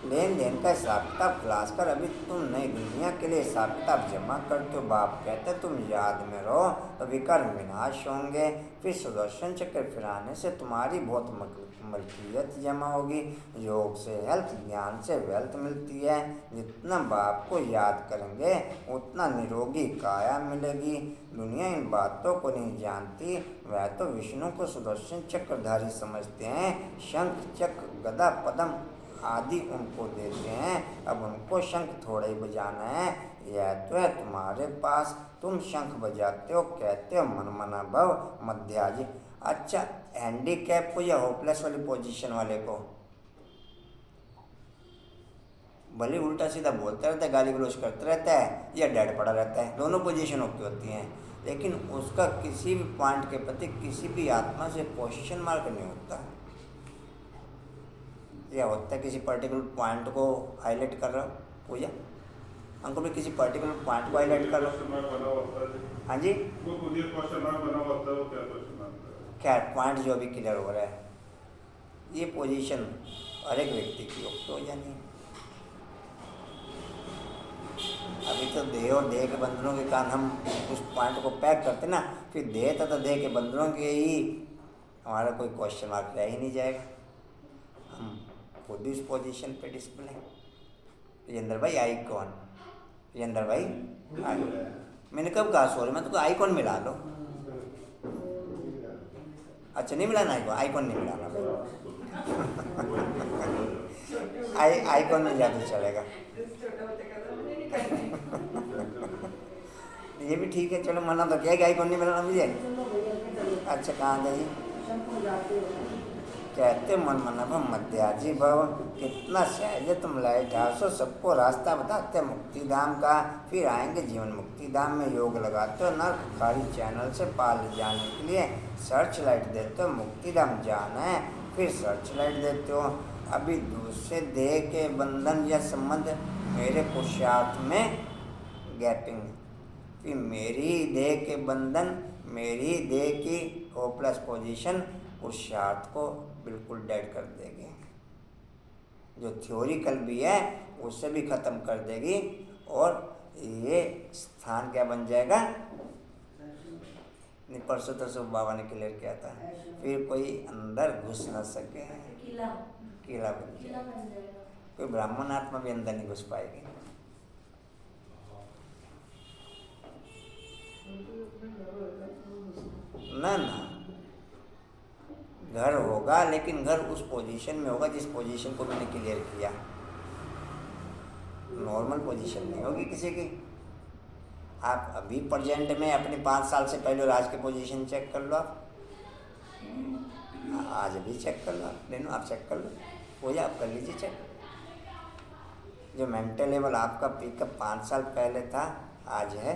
लेन देन का हिसाब किताब खलास कर अभी तुम नई दुनिया के लिए हिसाब किताब जमा करते हो। बाप कहते तुम याद में रहो तो विकर्म विनाश होंगे। फिर सुदर्शन चक्र फिराने से तुम्हारी बहुत मलकियत जमा होगी। योग से हेल्थ, ज्ञान से वेल्थ मिलती है। जितना बाप को याद करेंगे उतना निरोगी काया मिलेगी। दुनिया इन बातों को नहीं जानती, वह तो विष्णु को सुदर्शन चक्रधारी समझते हैं। शंख चक्र गदा पद्म आदि उनको देते हैं। अब उनको शंख थोड़ा ही बजाना है, यह तो है तुम्हारे पास। तुम शंख बजाते हो, कहते हो मन मना भव मध्याजी। अच्छा, हैंडीकैप को या होपलेस वाली पोजीशन वाले को भले उल्टा सीधा बोलता रहता है, गाली गलौज करता रहता है या डेड पड़ा रहता है, दोनों पोजीशन ओके होती हैं, लेकिन उसका किसी भी पॉइंट के प्रति किसी भी आत्मा से क्वेश्चन मार्क नहीं होता। या होता है किसी पर्टिकुलर पॉइंट को हाईलाइट कर रहा हो पूजा, अंकुर भी किसी पर्टिकुलर पॉइंट को हाईलाइट कर रहा हो। हाँ जी, खैर पॉइंट जो भी क्लियर हो रहा है, ये पोजीशन हर एक व्यक्ति की ओके हो जानी है। अभी तो देह और देह के बंधनों के कारण हम उस पॉइंट को पैक करते ना, फिर देह तथा देह के बंधनों के ही हमारा कोई क्वेश्चन मार्क रह ही नहीं जाएगा। हम खुद इस पोजीशन पे डिस्प्ले। राजेंद्र भाई आइकॉन, राजेंद्र भाई मैंने कब कहा सॉरी, मैं तुमको आइकॉन मिला लो। अच्छा नहीं मिलाना आइकॉन नहीं मिलाना आइकॉन में ज़्यादा चलेगा। ये भी ठीक है, चलो मना तो क्या कि आइकॉन नहीं मिलाना मुझे। अच्छा कहाँ गई? कहते मन मना भव मध्याजी भव, कितना सहज तुम लाइट हाउस हो, सबको रास्ता बताते मुक्ति धाम का। फिर आएंगे जीवन मुक्ति धाम में, योग लगाते हो नर्क खाली चैनल से पार ले जाने के लिए सर्च लाइट देते हो, मुक्ति धाम जाना है फिर सर्च लाइट देते हो। अभी दूसरे देह के बंधन या संबंध मेरे पुरुषार्थ में गैपिंग, फिर मेरी देह के बंधन, मेरी देह की होपलेस पोजीशन पुरुषार्थ को बिल्कुल डेड कर देगी। जो थ्योरिकल भी है उससे भी ख़त्म कर देगी, और ये स्थान क्या बन जाएगा? नहीं, परसों तो बाबा ने क्लियर किया था, फिर कोई अंदर घुस ना सके, किला बन जाएगा। कोई ब्राह्मण आत्मा भी अंदर नहीं घुस पाएगी। ना ना, घर होगा लेकिन घर उस पोजीशन में होगा जिस पोजीशन को मैंने क्लियर किया। नॉर्मल पोजीशन नहीं होगी किसी की। आप अभी प्रेजेंट में अपने 5 साल से पहले और आज के पोजीशन चेक कर लो। आप आज भी चेक कर लो, लेनो आप चेक कर लो, हो जाए आप कर लीजिए चेक। जो मेंटल लेवल आपका पिकअप 5 साल पहले था आज है,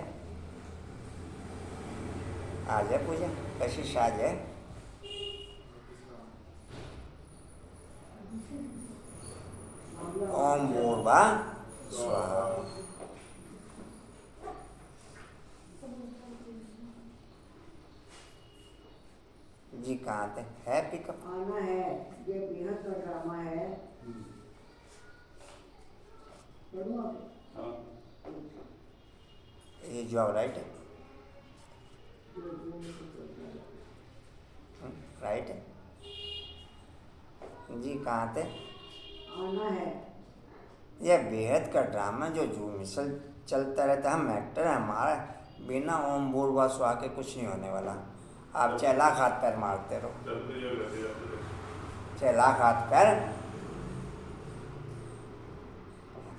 आ जाए पूजा, कशिश आ जाए। ओम भूर्भुवः स्वाहा। जी कहाँ थे? है पिकअप? आना है, ये बेहद का ड्रामा है। पढ़ूं आप? ये जॉब राइट है, राइट है जी। कहाँ थे? आना है। यह बेहद का ड्रामा जो मिसल चलता रहता है। हम एक्टर हैं, हमारा बिना ओम भूर्भुवः स्वाहा के कुछ नहीं होने वाला। आप 6 लाख हाथ पैर मारते रहो, 6 लाख हाथ पैर।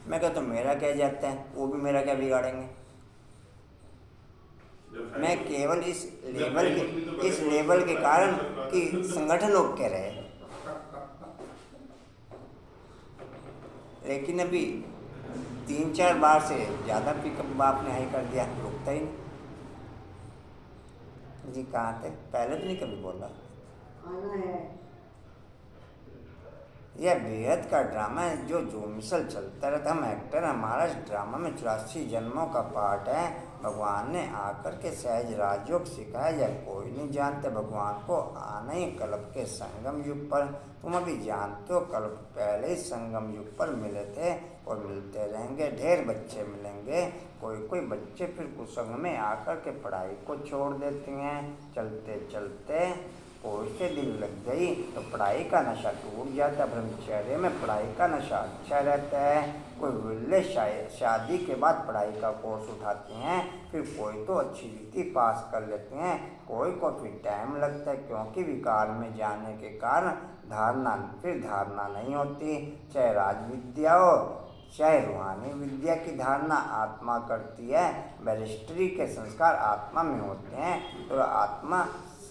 मैं कहता हूँ मेरा क्या जाता है, वो भी मेरा क्या बिगाड़ेंगे। मैं केवल इस लेवल के कारण कि संगठन लोग कह रहे हैं, लेकिन अभी 3-4 बार से ज़्यादा पिकअप बाप ने हाई कर दिया, रुकता ही नहीं। जी कहाँ थे? पहले तो नहीं कभी बोला। आना है। यह बेहद का ड्रामा है जो मिसल चलता रहता। हम एक्टर, हमारा इस ड्रामा में 84 जन्मों का पार्ट है। भगवान ने आकर के सहज राजयोग सिखाया, यह कोई नहीं जानते। भगवान को आना ही कल्प के संगम युग पर। तुम अभी जानते हो, कल्प पहले ही संगम युग पर मिले थे और मिलते रहेंगे। ढेर बच्चे मिलेंगे। कोई बच्चे फिर कुसंग में आकर के पढ़ाई को छोड़ देते हैं। चलते चलते कोई से दिल लग गई तो पढ़ाई का नशा टूट जाता है। ब्रह्मचर्य में पढ़ाई का नशा अच्छा रहता है। कोई विरले शादी के बाद पढ़ाई का कोर्स उठाते हैं। फिर कोई तो अच्छी रीति पास कर लेते हैं, कोई को फिर टाइम लगता है, क्योंकि विकार में जाने के कारण धारणा नहीं होती। चाहे राजविद्या हो चाहे रूहानी विद्या की धारणा आत्मा करती है। बैरिस्ट्री के संस्कार आत्मा में होते हैं तो आत्मा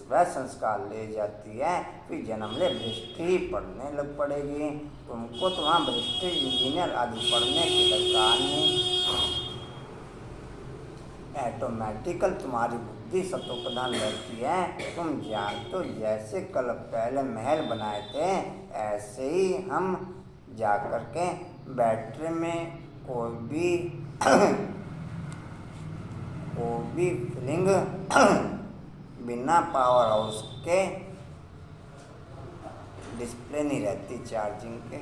वह संस्कार ले जाती है। फिर जन्म ले बैरिस्ट्री पढ़ने लग पड़ेगी। तुमको तो वहाँ बैरिस्ट्री इंजीनियर आदि पढ़ने की दरकार नहीं। ऑटोमेटिकल तुम्हारी बुद्धि सत्वप्रधान रहती है। तुम जानते हो जैसे कल पहले महल बनाए थे, ऐसे ही हम जा कर के बैटरी में कोई भी फीलिंग बिना पावर हाउस के डिस्प्ले नहीं रहती चार्जिंग के।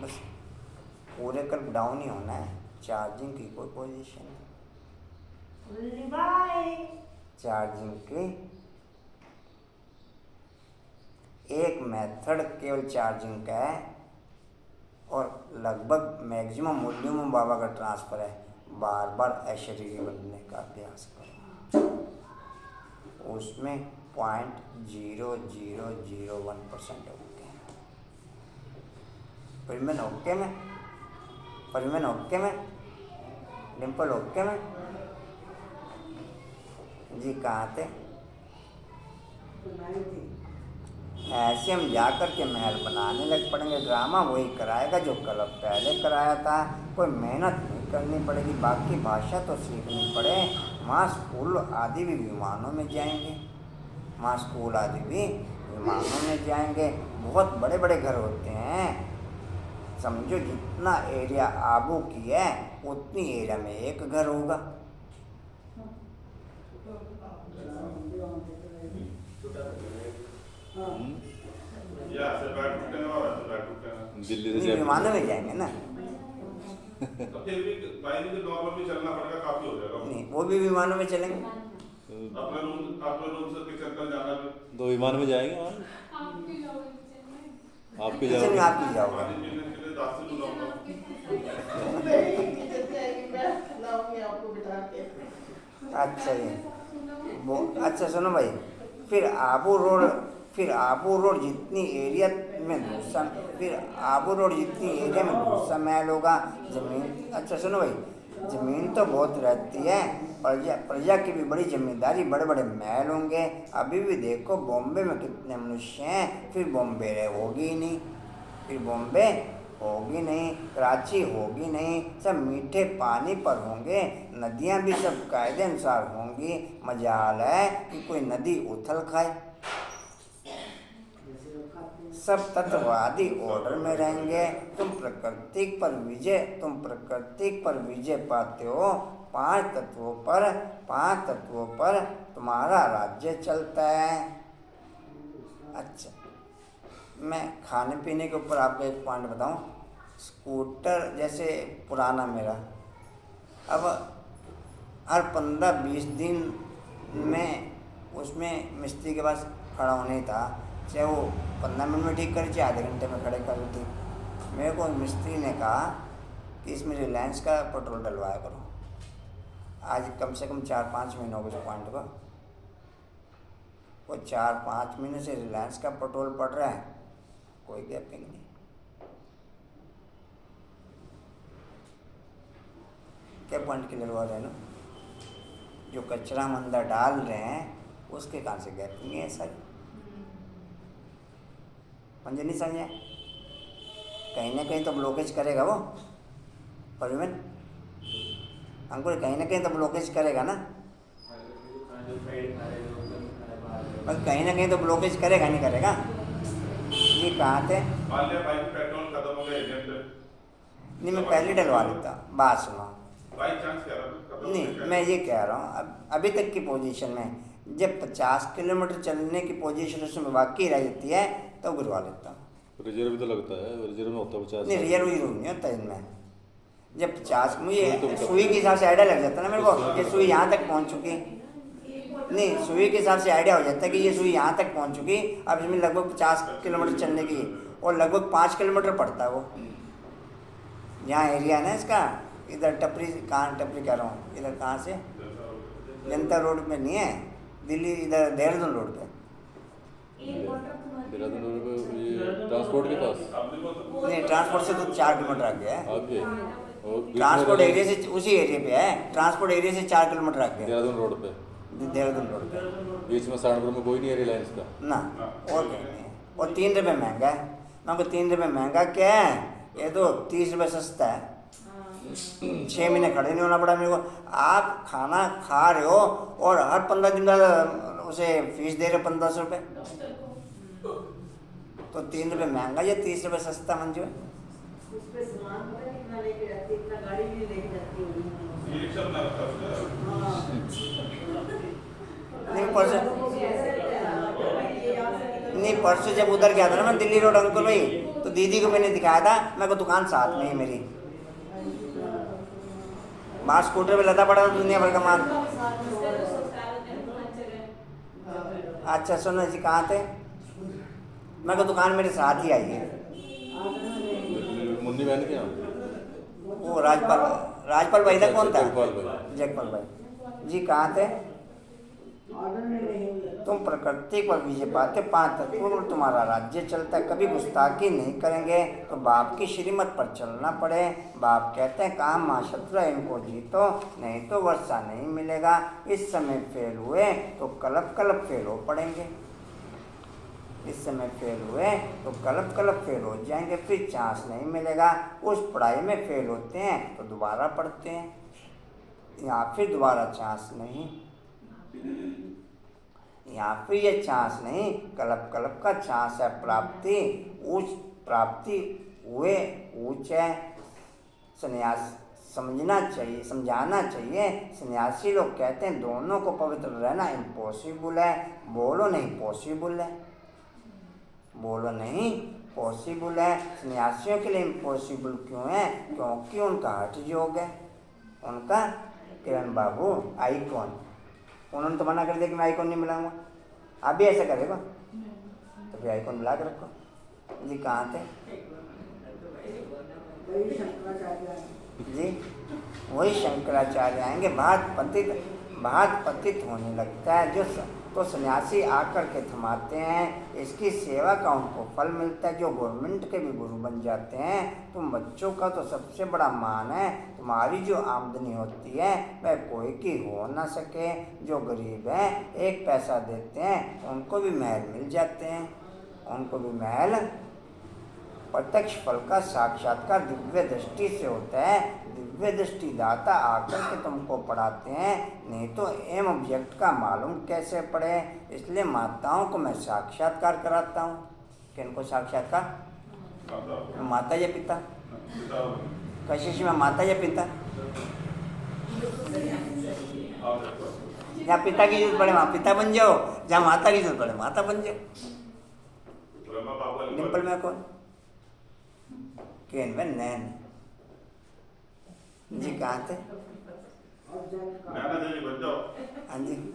बस पूरे कल डाउन ही होना है, चार्जिंग की कोई पोजीशन नहीं। चार्जिंग की एक मेथड केवल चार्जिंग का है और लगभग मैक्सिमम वॉल्यूम बाबा का ट्रांसफ़र है। बार बार अशरीरी बनने का अभ्यास करो। उसमें 0.0001% ओके। परिमन ओके में, परिमन ओके में, डिम्पल ओके में। जी कहाँ थे? ऐसे हम जाकर के महल बनाने लग पड़ेंगे। ड्रामा वही कराएगा जो कल पहले कराया था। कोई मेहनत नहीं करनी पड़ेगी। बाकी भाषा तो सीखनी पड़े। वहाँ स्कूल आदि भी विमानों में जाएंगे, वहाँ स्कूल आदि भी विमानों में जाएंगे। बहुत बड़े बड़े घर होते हैं। समझो जितना एरिया आबू की है उतनी एरिया में एक घर होगा। दिल्ली नहीं, विमानों में जाएंगे ना। तो फिर भी नॉर्मल भी चलना पड़ेगा, काफी हो जाएगा। नहीं, वो भी विमानों में चलेंगे। अपने रूम से किचन तक जाना भी। दो विमान में जाएंगे वहाँ। आपकी जाओगे आपकी किचन में जाओगे। आपकी जाओगे। पानी पीने के लिए 10 से बुलाऊंगा। अच्छा ये वो अच्छा सुनो भाई, फिर आबू रोड जितनी एरिया में दूसरा महल होगा। जमीन अच्छा सुनो भाई, जमीन तो बहुत रहती है। प्रजा की भी बड़ी जिम्मेदारी, बड़े बड़े महल होंगे। अभी भी देखो बॉम्बे में कितने मनुष्य हैं, फिर बॉम्बे होगी ही नहीं। फिर बॉम्बे होगी नहीं, कराची होगी नहीं, सब मीठे पानी पर होंगे, नदियां भी सब कायदे अनुसार होंगी। मजाल है कि कोई नदी उथल खाए। सब तत्ववादी ऑर्डर में रहेंगे। तुम प्रकृति पर विजय पाते हो। 5 तत्वों पर तुम्हारा राज्य चलता है। अच्छा, मैं खाने पीने के ऊपर आपको एक पॉइंट बताऊं। स्कूटर जैसे पुराना मेरा, अब हर 15-20 दिन में उसमें मिस्त्री के पास खड़ा होना ही था, चाहे वो 15 मिनट में ठीक करे चाहे आधे घंटे में खड़े कर ठीक। मेरे को मिस्त्री ने कहा कि इसमें रिलायंस का पेट्रोल डलवाया करो। आज कम से कम 4-5 महीने हो गए उस पॉइंट को, वो 4-5 महीने से रिलायंस का पेट्रोल पड़ रहा है, कोई गैपिंग नहीं। क्या पॉइंट क्लियर हुआ रहे ना? जो कचरा हम अंदर डाल रहे हैं उसके कहाँ से गैपिंग है सारी? समझे नहीं समझे? कहीं ना कहीं तो ब्लॉकेज करेगा वो परवीन अंकुर, कहीं ना कहीं तो ब्लॉकेज करेगा ना, बस कहीं ना कहीं तो ब्लॉकेज करेगा नहीं करेगा? ये कहाँ थे? पेट्रोल खत्म हो गया नहीं, मैं पहले डलवा लेता। बात सुनो, बाई चांस कह रहा हूँ नहीं मैं ये कह रहा हूँ अभी तक की पोजीशन में जब 50 किलोमीटर चलने की पोजीशन उसमें बाकी रह जाती है तो गिरवा लेता हूँ। रिजर्व भी तो लगता है, रिजर्व में होता है 50। नहीं, रिजर्व नहीं होता इनमें। जब 50 मुझे सुई के हिसाब से आइडिया लग जाता है ना मेरे को, ये सुई यहाँ तक पहुँच चुकी। नहीं, सुई के हिसाब से आइडिया हो जाता है कि ये सुई यहाँ तक पहुँच चुकी, अब इसमें लगभग 50 किलोमीटर चलने की, और लगभग 5 किलोमीटर पड़ता है वो। यहाँ एरिया है ना इसका, इधर टपरी, कहाँ टपरी कह रहा हूँ, इधर कहाँ से जनता रोड पे नहीं है, दिल्ली इधर देहरादून रोड पे। देहरादून रोड पे ये ट्रांसपोर्ट के पास नहीं, ट्रांसपोर्ट से तो 4 किलोमीटर आगे है। आगे और बीच में ट्रांसपोर्ट एरिया से उसी एरिया पे है, ट्रांसपोर्ट एरिया से 4 किलोमीटर आगे है देहरादून रोड पे। देहरादून रोड पे। बीच में सहारनपुर में कोई नहीं है रिलायंस का ना, और कहीं नहीं है। और 3 रुपये महंगा है। मैं को 3 रुपये महंगा क्या है, ये तो 30 रुपये सस्ता है। 6 महीने खड़े नहीं होना पड़ा मेरे को। आप खाना खा रहे हो और हर 15 दिन का उसे फीस दे रहे 1500 रुपये, तो 3 रुपये महंगा या 30 रुपये सस्ता मंजू है? उस पे सामान पता है कितना लेके जाती है, इतना गाड़ी भी लेके जाती है। ये रिक्शा बना रखा है उसका। हाँ। नहीं, परसों जब उधर गया था ना मैं दिल्ली रोड अंकुल भाई, तो दीदी को मैंने दिखाया था, मेरे को दुकान साथ में ही मेरी, बाहर स्कूटर पे लदा पड़ा था दुनिया भर का माल। अच्छा सुनो जी, कहाँ थे? मेरे को दुकान मेरे साथ ही आई है, मुन्नी बहन के यहाँ। वो राजपाल भाई था। कौन था? जगपाल भाई। जगपाल भाई जी, कहाँ थे? तुम प्रकृति पर विजय पाते, 5 तत्वों पर तुम्हारा राज्य चलता है, कभी गुस्ताखी नहीं करेंगे तो बाप की श्रीमत पर चलना पड़े। बाप कहते हैं काम माँ शत्रु है, इनको जीतो नहीं तो वर्षा नहीं मिलेगा। इस समय फेल हुए तो कलप फेल हो पड़ेंगे, इस समय फेल हुए तो कलप फेल हो जाएंगे, फिर चांस नहीं मिलेगा। उस पढ़ाई में फेल होते हैं तो दोबारा पढ़ते हैं, यहाँ फिर दोबारा चांस नहीं, यहाँ फिर ये चांस नहीं, कलप का चांस है। प्राप्ति हुए ऊंच है। सन्यास समझाना चाहिए। सन्यासी लोग कहते हैं दोनों को पवित्र रहना इम्पॉसिबल है। बोलो नहीं पॉसिबल है। सन्यासियों के लिए इम्पॉसिबल क्यों है? क्योंकि उनका हठ योग है। उनका किरण बाबू आइकॉन, उन्होंने तो मना कर दिया कि मैं आइकॉन नहीं मिलाऊंगा। आप भी ऐसा करेगा तो फिर आइकॉन मिला के रखो जी। कहाँ थे जी? वही शंकराचार्य आएंगे। भात पतित होने लगता है जो तो सन्यासी आकर के थमाते हैं, इसकी सेवा का उनको फल मिलता है, जो गवर्नमेंट के भी गुरु बन जाते हैं। तुम बच्चों का तो सबसे बड़ा मान है। तुम्हारी जो आमदनी होती है वह कोई की हो ना सके। जो गरीब है 1 पैसा देते हैं उनको भी महल मिल जाते हैं, प्रत्यक्ष फल का साक्षात्कार दिव्य दृष्टि से होता है। दिव्य दृष्टि दाता आकर के तुमको पढ़ाते हैं, नहीं तो एम ऑब्जेक्ट का मालूम कैसे पड़े। इसलिए माताओं को मैं साक्षात्कार कराता हूँ। किनको साक्षात्कार? माता या पिता? कशिश में माता या पिता? जहाँ पिता की जरूरत पड़े वहाँ पिता बन जाओ, जहाँ माता की जरूरत पड़े माता बन जाओ। डिम्पल में कौन? केन में नैन जी। कहाँ थे? हाँ जी।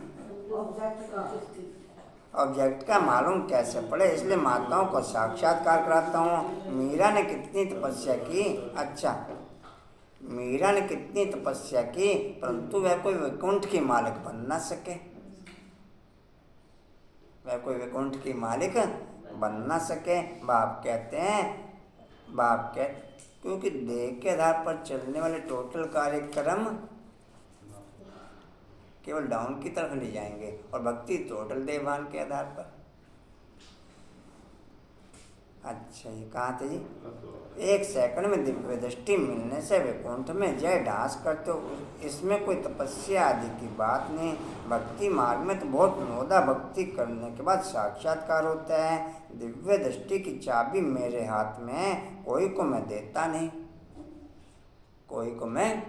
ऑब्जेक्ट का मालूम कैसे पड़े, इसलिए माताओं को साक्षात्कार कराता हूँ। मीरा ने कितनी तपस्या की, अच्छा मीरा ने कितनी तपस्या की, परंतु वह कोई वैकुंठ की मालिक बन ना सके। वह कोई वैकुंठ की मालिक बन ना सके। बाप कहते क्योंकि देह के आधार पर चलने वाले टोटल कार्यक्रम केवल डाउन की तरफ ले जाएंगे और भक्ति टोटल देवान के आधार पर। अच्छा ये कहाँ थे जी? 1 सेकंड में दिव्य दृष्टि मिलने से वैकुंठ में जय डांस करते हो, इसमें कोई तपस्या आदि की बात नहीं। भक्ति मार्ग में तो बहुत नोदा भक्ति करने के बाद साक्षात्कार होता है। दिव्य दृष्टि की चाबी मेरे हाथ में है, कोई को मैं देता नहीं, कोई को मैं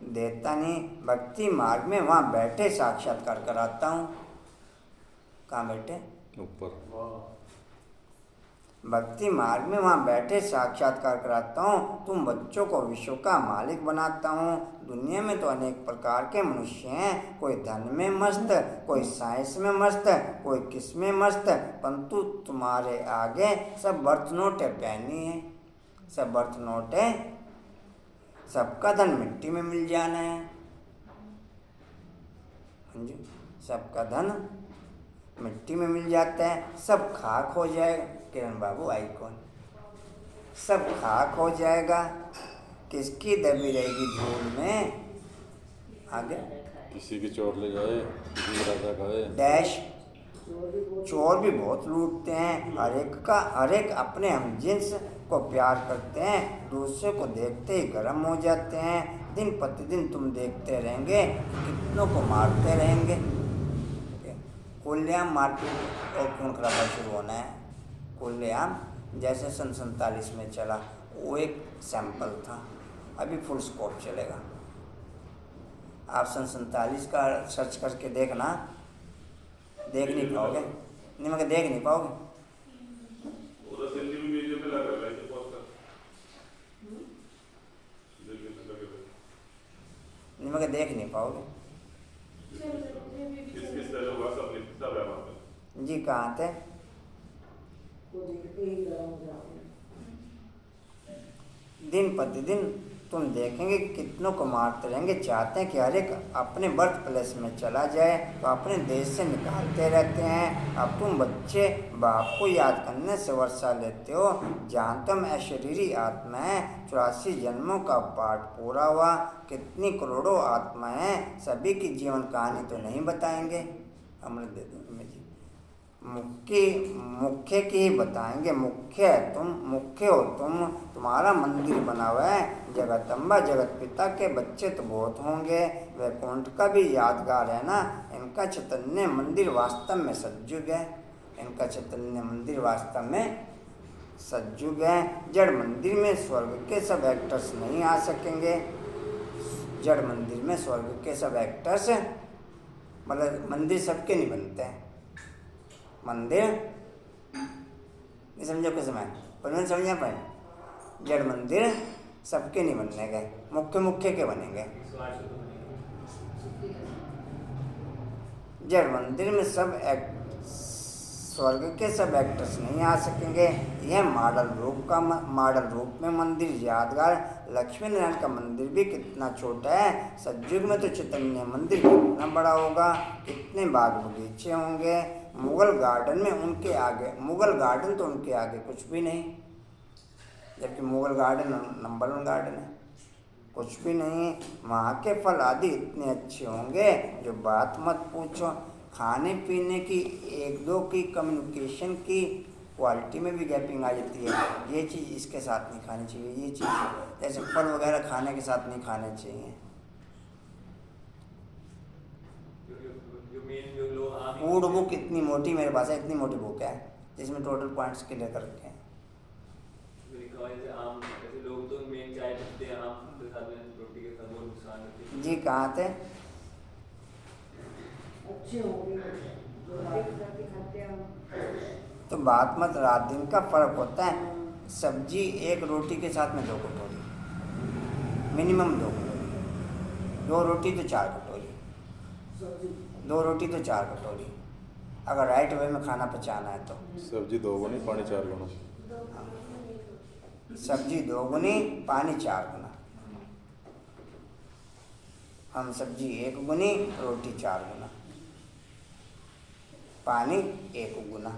देता नहीं। भक्ति मार्ग में वहाँ बैठे साक्षात्कार कराता हूँ। कहाँ बैठे? ऊपर। भक्ति मार्ग में वहाँ बैठे साक्षात्कार कराता हूँ। तुम बच्चों को विश्व का मालिक बनाता हूँ। दुनिया में तो अनेक प्रकार के मनुष्य हैं, कोई धन में मस्त, कोई साइंस में मस्त, कोई किस में मस्त, परंतु तुम्हारे आगे सब बर्थ नोट है पैनी है, सब बर्थ नोट है। सबका धन मिट्टी में मिल जाना है। हाँ जी, सबका धन मिट्टी में मिल जाता है, सब खाक हो जाएगा। किरण बाबू आई कौन? सब खाक हो जाएगा, किसकी दबी रहेगी धूल में। आगे किसी की चोट ले जाए, किसी की राजा खाए। डैश चोर भी बहुत लूटते हैं। हर एक अपने हमजिन्स को प्यार करते हैं, दूसरे को देखते ही गर्म हो जाते हैं। दिन प्रतिदिन तुम देखते रहेंगे, कितनों को मारते रहेंगे। खुलेआम मारपीट और खून खराबा शुरू होना है। खुलेआम जैसे सन 47 में चला, वो एक सैंपल था, अभी फुल स्कोप चलेगा। आप सन 47 का सर्च करके देखना, देख नहीं पाओगे, नहीं मगर देख नहीं पाओगे। नहीं मगर देख नहीं पाओगे जी। कहाँ थे? दिन प्रतिदिन तुम देखेंगे कितनों को मारते रहेंगे। चाहते हैं कि हर एक अपने बर्थ प्लेस में चला जाए, तो अपने देश से निकालते रहते हैं। अब तुम बच्चे बाप को याद करने से वर्षा लेते हो। जानते हो हम अशरीरी आत्मा है, 84 जन्मों का पाठ पूरा हुआ। कितनी करोड़ों आत्मा हैं, सभी की जीवन कहानी तो नहीं बताएंगे। अमृत दे दो जी। मुख्य की ही बताएंगे। मुख्य हो तुम, तुम्हारा मंदिर बना हुआ है। जगदम्बा जगत पिता के बच्चे तो बहुत होंगे। वैकुंठ का भी यादगार है ना। इनका चैतन्य मंदिर वास्तव में सज्जुग है। इनका चैतन्य मंदिर वास्तव में सज्जुग है। जड़ मंदिर में स्वर्ग के सब एक्टर्स नहीं आ सकेंगे। जड़ मंदिर में स्वर्ग के सब एक्टर्स, मतलब मंदिर सबके नहीं बनते हैं। मंदिर नहीं समझो किस समय पर समझ पाए। जड़ मंदिर सबके नहीं बनने गए, मुख्य के बनेंगे। जड़ मंदिर में सब स्वर्ग के सब एक्टर्स नहीं आ सकेंगे। यह मॉडल रूप में मंदिर यादगार। लक्ष्मी नारायण का मंदिर भी कितना छोटा है। सतयुग में तो चैतन्य मंदिर कितना बड़ा होगा, कितने बाग बगीचे होंगे। मुगल गार्डन तो उनके आगे कुछ भी नहीं, जबकि मुगल गार्डन नंबर 1 गार्डन है, कुछ भी नहीं। वहाँ के फल आदि इतने अच्छे होंगे जो बात मत पूछो। खाने पीने की, एक दो की, कम्युनिकेशन की क्वालिटी में भी गैपिंग आ जाती है। ये चीज़ इसके साथ नहीं खानी चाहिए, ये चीज़ जैसे फल वगैरह खाने के साथ नहीं खाने चाहिए। फूड बुक इतनी मोटी मेरे पास है, इतनी मोटी बुक है जिसमें टोटल पॉइंट्स के लेकर रखे हैं। लोग तो मेन चाय पीते हैं आम के साथ में रोटी के साथ, वो नुकसान होती है। जी कहाँ थे? अच्छे होंगे जो रात खाते हैं। तो बात मत, रात दिन का फर्क होता है। सब्जी एक रोटी के साथ में 2 कटोरी, मिनिमम 2 कटोरी, 2 रोटी तो 4 कटोरी, 2 रोटी तो 4 कटोरी, अगर राइट वे में खाना पचाना है तो। सब्जी 2 गुनी, पानी 4 गुना। सब्जी 2 गुनी, पानी 4 गुना। हम सब्जी 1 गुनी, रोटी 4 गुना, पानी 1 गुना।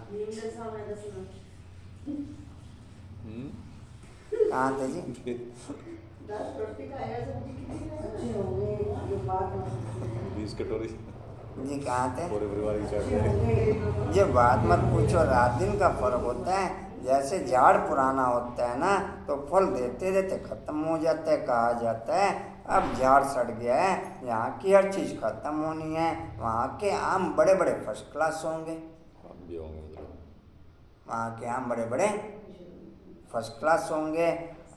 कहाँ थे जी? अच्छे होंगे जो बात 20 कटोरी जी कहाँ थे? पूरे परिवार की चाय। ये बात मत पूछो, रात दिन का फर्क होता है। जैसे झाड़ पुराना होता है ना तो फल देते देते खत्म हो जाता है, कहा जाता है। अब झाड़ सड़ गया है, यहाँ की हर चीज़ खत्म होनी है। वहाँ के आम बड़े बड़े फर्स्ट क्लास होंगे, हम भी होंगे मतलब। वहाँ के आम बड़े बड़े फर्स्ट क्लास होंगे।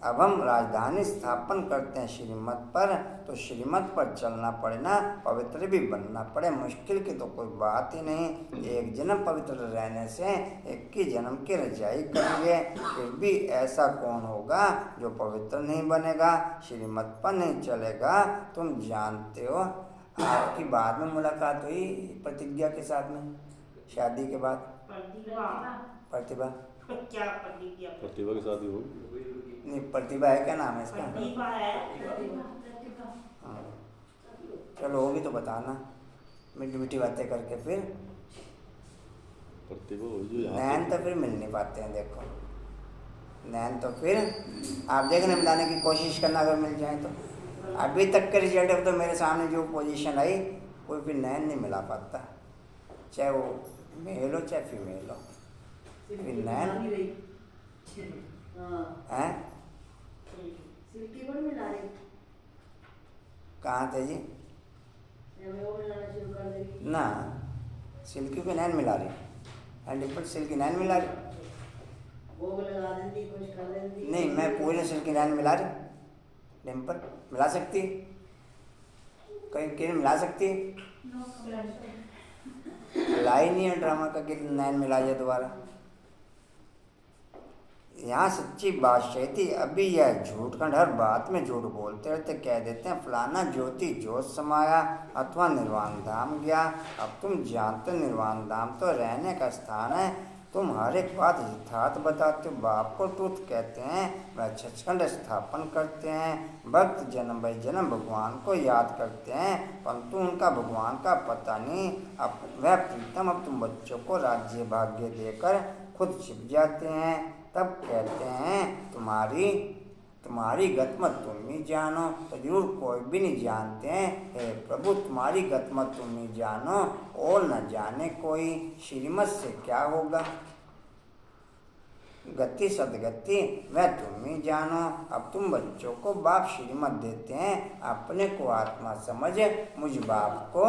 अब हम राजधानी स्थापन करते हैं श्रीमत पर, तो श्रीमत पर चलना पड़े ना, पवित्र भी बनना पड़े। मुश्किल की तो कोई बात ही नहीं। एक जन्म पवित्र रहने से 21 जन्म की रजाई करेंगे, फिर भी ऐसा कौन होगा जो पवित्र नहीं बनेगा, श्रीमत पर नहीं चलेगा। तुम जानते हो, आपकी बाद में मुलाकात हुई प्रतिज्ञा के साथ में, शादी के बाद। प्रतिभा क्या प्रतिज्ञा? प्रतिभा की शादी होगी। नहीं, प्रतिभा है, क्या नाम है इसका? प्रतिभा है। हाँ, चलो होगी तो बताना, मीठी मीठी बातें करके। फिर प्रतिभा हो जो यहाँ नैन तो फिर मिल नहीं पाते हैं, देखो नैन तो फिर आप देखने मिलाने की कोशिश करना, अगर मिल जाए तो। अभी तक के रिजल्ट अब तो मेरे सामने जो पोजीशन आई, कोई फिर नैन नहीं मिला पाता, चाहे वो मेल हो चाहे फीमेल हो। फिर नैन हैं? कहाँ थे जी? ना, सिल्की पे नैन मिला रही, हैंड पर सिल्की नैन मिला रही। नहीं, मैं पूरे सिल्की नैन मिला रही, डिम्पल मिला सकती, कहीं किरण मिला सकती। लाई नहीं है ड्रामा का कि नैन मिला जाए दोबारा। यहाँ सच्ची बादशाही थी। अभी यह झूठ खंड, हर बात में झूठ बोलते रहते, कह देते हैं फलाना ज्योति जोत समाया अथवा निर्वाण धाम गया। अब तुम जानते निर्वाण धाम तो रहने का स्थान है। तुम हर एक बात यथार्थ बताते हो। बाप को टूथ कहते हैं, वह सचखंड स्थापन करते हैं। भक्त जन्म बाई जन्म भगवान को याद करते हैं, परंतु उनका भगवान का पता नहीं। अब वह प्रीतम अब तुम बच्चों को राज्य भाग्य देकर खुद छिप जाते हैं। तब कहते हैं तुम्हारी गतमत तुम ही जानो। तो जरूर कोई भी नहीं जानते हैं। हे प्रभु, तुम्हारी गतमत तुम ही जानो और न जाने कोई। श्रीमत से क्या होगा, गति सदगति वह तुम ही जानो। अब तुम बच्चों को बाप श्रीमत देते हैं, अपने को आत्मा समझ मुझ बाप को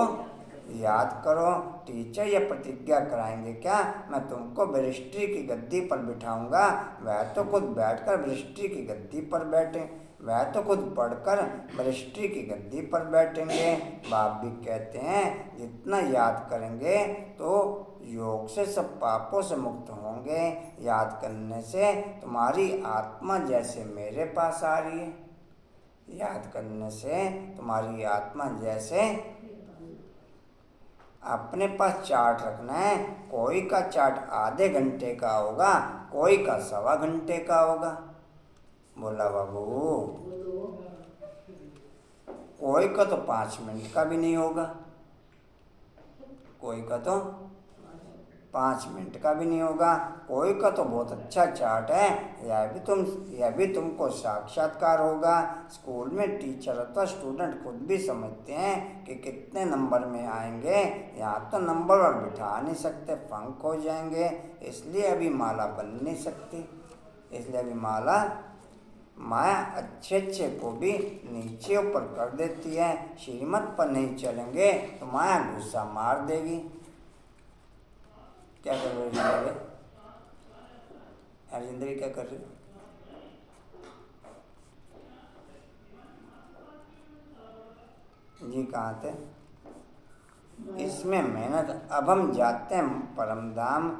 याद करो। टीचर यह प्रतिज्ञा कराएंगे क्या, मैं तुमको बैरिस्ट्री की गद्दी पर बिठाऊंगा। वह तो खुद बैठकर बैरिस्ट्री की गद्दी पर बैठे, वह तो खुद पढ़कर बैरिस्ट्री की गद्दी पर बैठेंगे। बाप भी कहते हैं जितना याद करेंगे तो योग से सब पापों से मुक्त होंगे। याद करने से तुम्हारी आत्मा जैसे मेरे पास आ रही है, याद करने से तुम्हारी आत्मा जैसे अपने पास चार्ट रखना है। कोई का चार्ट आधे घंटे का होगा, कोई का 1.25 घंटे का होगा। बोला बाबू, कोई का तो 5 मिनट का भी नहीं होगा, कोई का तो 5 मिनट का भी नहीं होगा। कोई का तो बहुत अच्छा चार्ट है, यह भी तुमको साक्षात्कार होगा। स्कूल में टीचर अथवा स्टूडेंट खुद भी समझते हैं कि कितने नंबर में आएंगे। यहाँ तो नंबर और बिठा नहीं सकते, फंक हो जाएंगे, इसलिए अभी माला बन नहीं सकती। इसलिए अभी माया अच्छे को भी नीचे ऊपर कर देती है। श्रीमत पर नहीं चलेंगे तो माया गुस्सा मार देगी। क्या कर रही है राजेंद्र, क्या कर रही? जी कहाँ थे? इसमें मेहनत। अब हम जाते हैं परम धाम।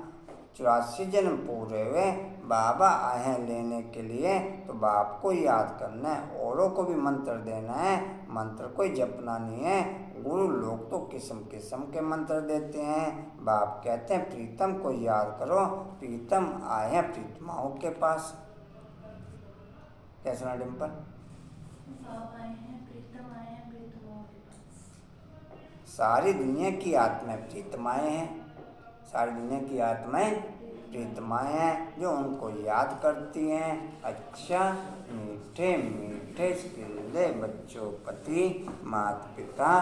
84 जन्म पूरे हुए, बाबा आए हैं लेने के लिए, तो बाप को याद करना है, औरों को भी मंत्र देना है। मंत्र कोई जपना नहीं है। गुरु लोग तो किस्म किस्म के मंत्र देते हैं। बाप कहते हैं प्रीतम को याद करो। प्रीतम आए हैं प्रीतमाओं के पास। कैसा ना डिम्पल? आप आए हैं प्रीतमाओं के पास। सारी दुनिया की आत्माएं प्रीतमाएं हैं। सारी दुनिया की आत्माएं प्रीतमाएं हैं जो उनको याद करती हैं। अच्छा, मीठे मीठे स्किल्ले बच्चों प्रति माता पिता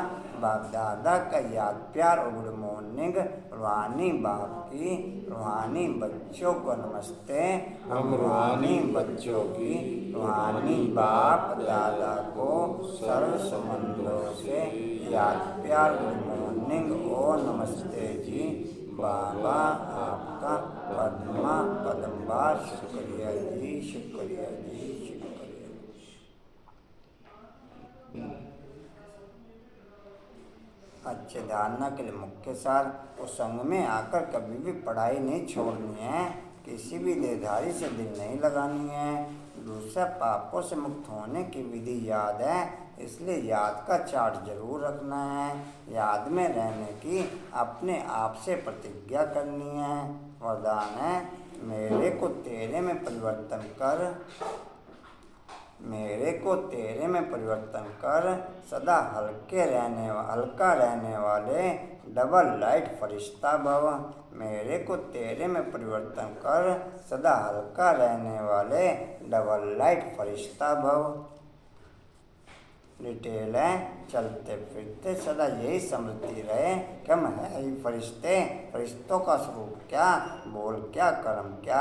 बाप दादा का याद प्यार और गुड मॉर्निंग। रूहानी बाप की, रूहानी बच्चों को नमस्ते। हम रूहानी बच्चों की, रूहानी बाप दादा को सर्व संबंधों से याद प्यार गुड मॉर्निंग और नमस्ते जी। बाबा आपका पद्मा पद्मबार शुक्रिया जी, शुक्रिया जी, शुक्रिया। अच्छे धारणा के लिए मुख्य सार। उस संग में आकर कभी भी पढ़ाई नहीं छोड़नी है, किसी भी देहधारी से दिल नहीं लगानी है। दूसरा, पापों से मुक्त होने की विधि याद है, इसलिए याद का चार्ट जरूर रखना है। याद में रहने की अपने आप से प्रतिज्ञा करनी है। वरदान है, मेरे को तेरे में परिवर्तन कर, मेरे को तेरे में परिवर्तन कर। सदा हल्का रहने वाले डबल लाइट फरिश्ता भव। मेरे को तेरे में परिवर्तन कर, सदा हल्का रहने वाले डबल लाइट फरिश्ता भव। डिटेल है, चलते फिरते सदा यही स्मृति रहे कि हम है ही फरिश्ते। फरिश्तों का स्वरूप क्या, बोल क्या, कर्म क्या।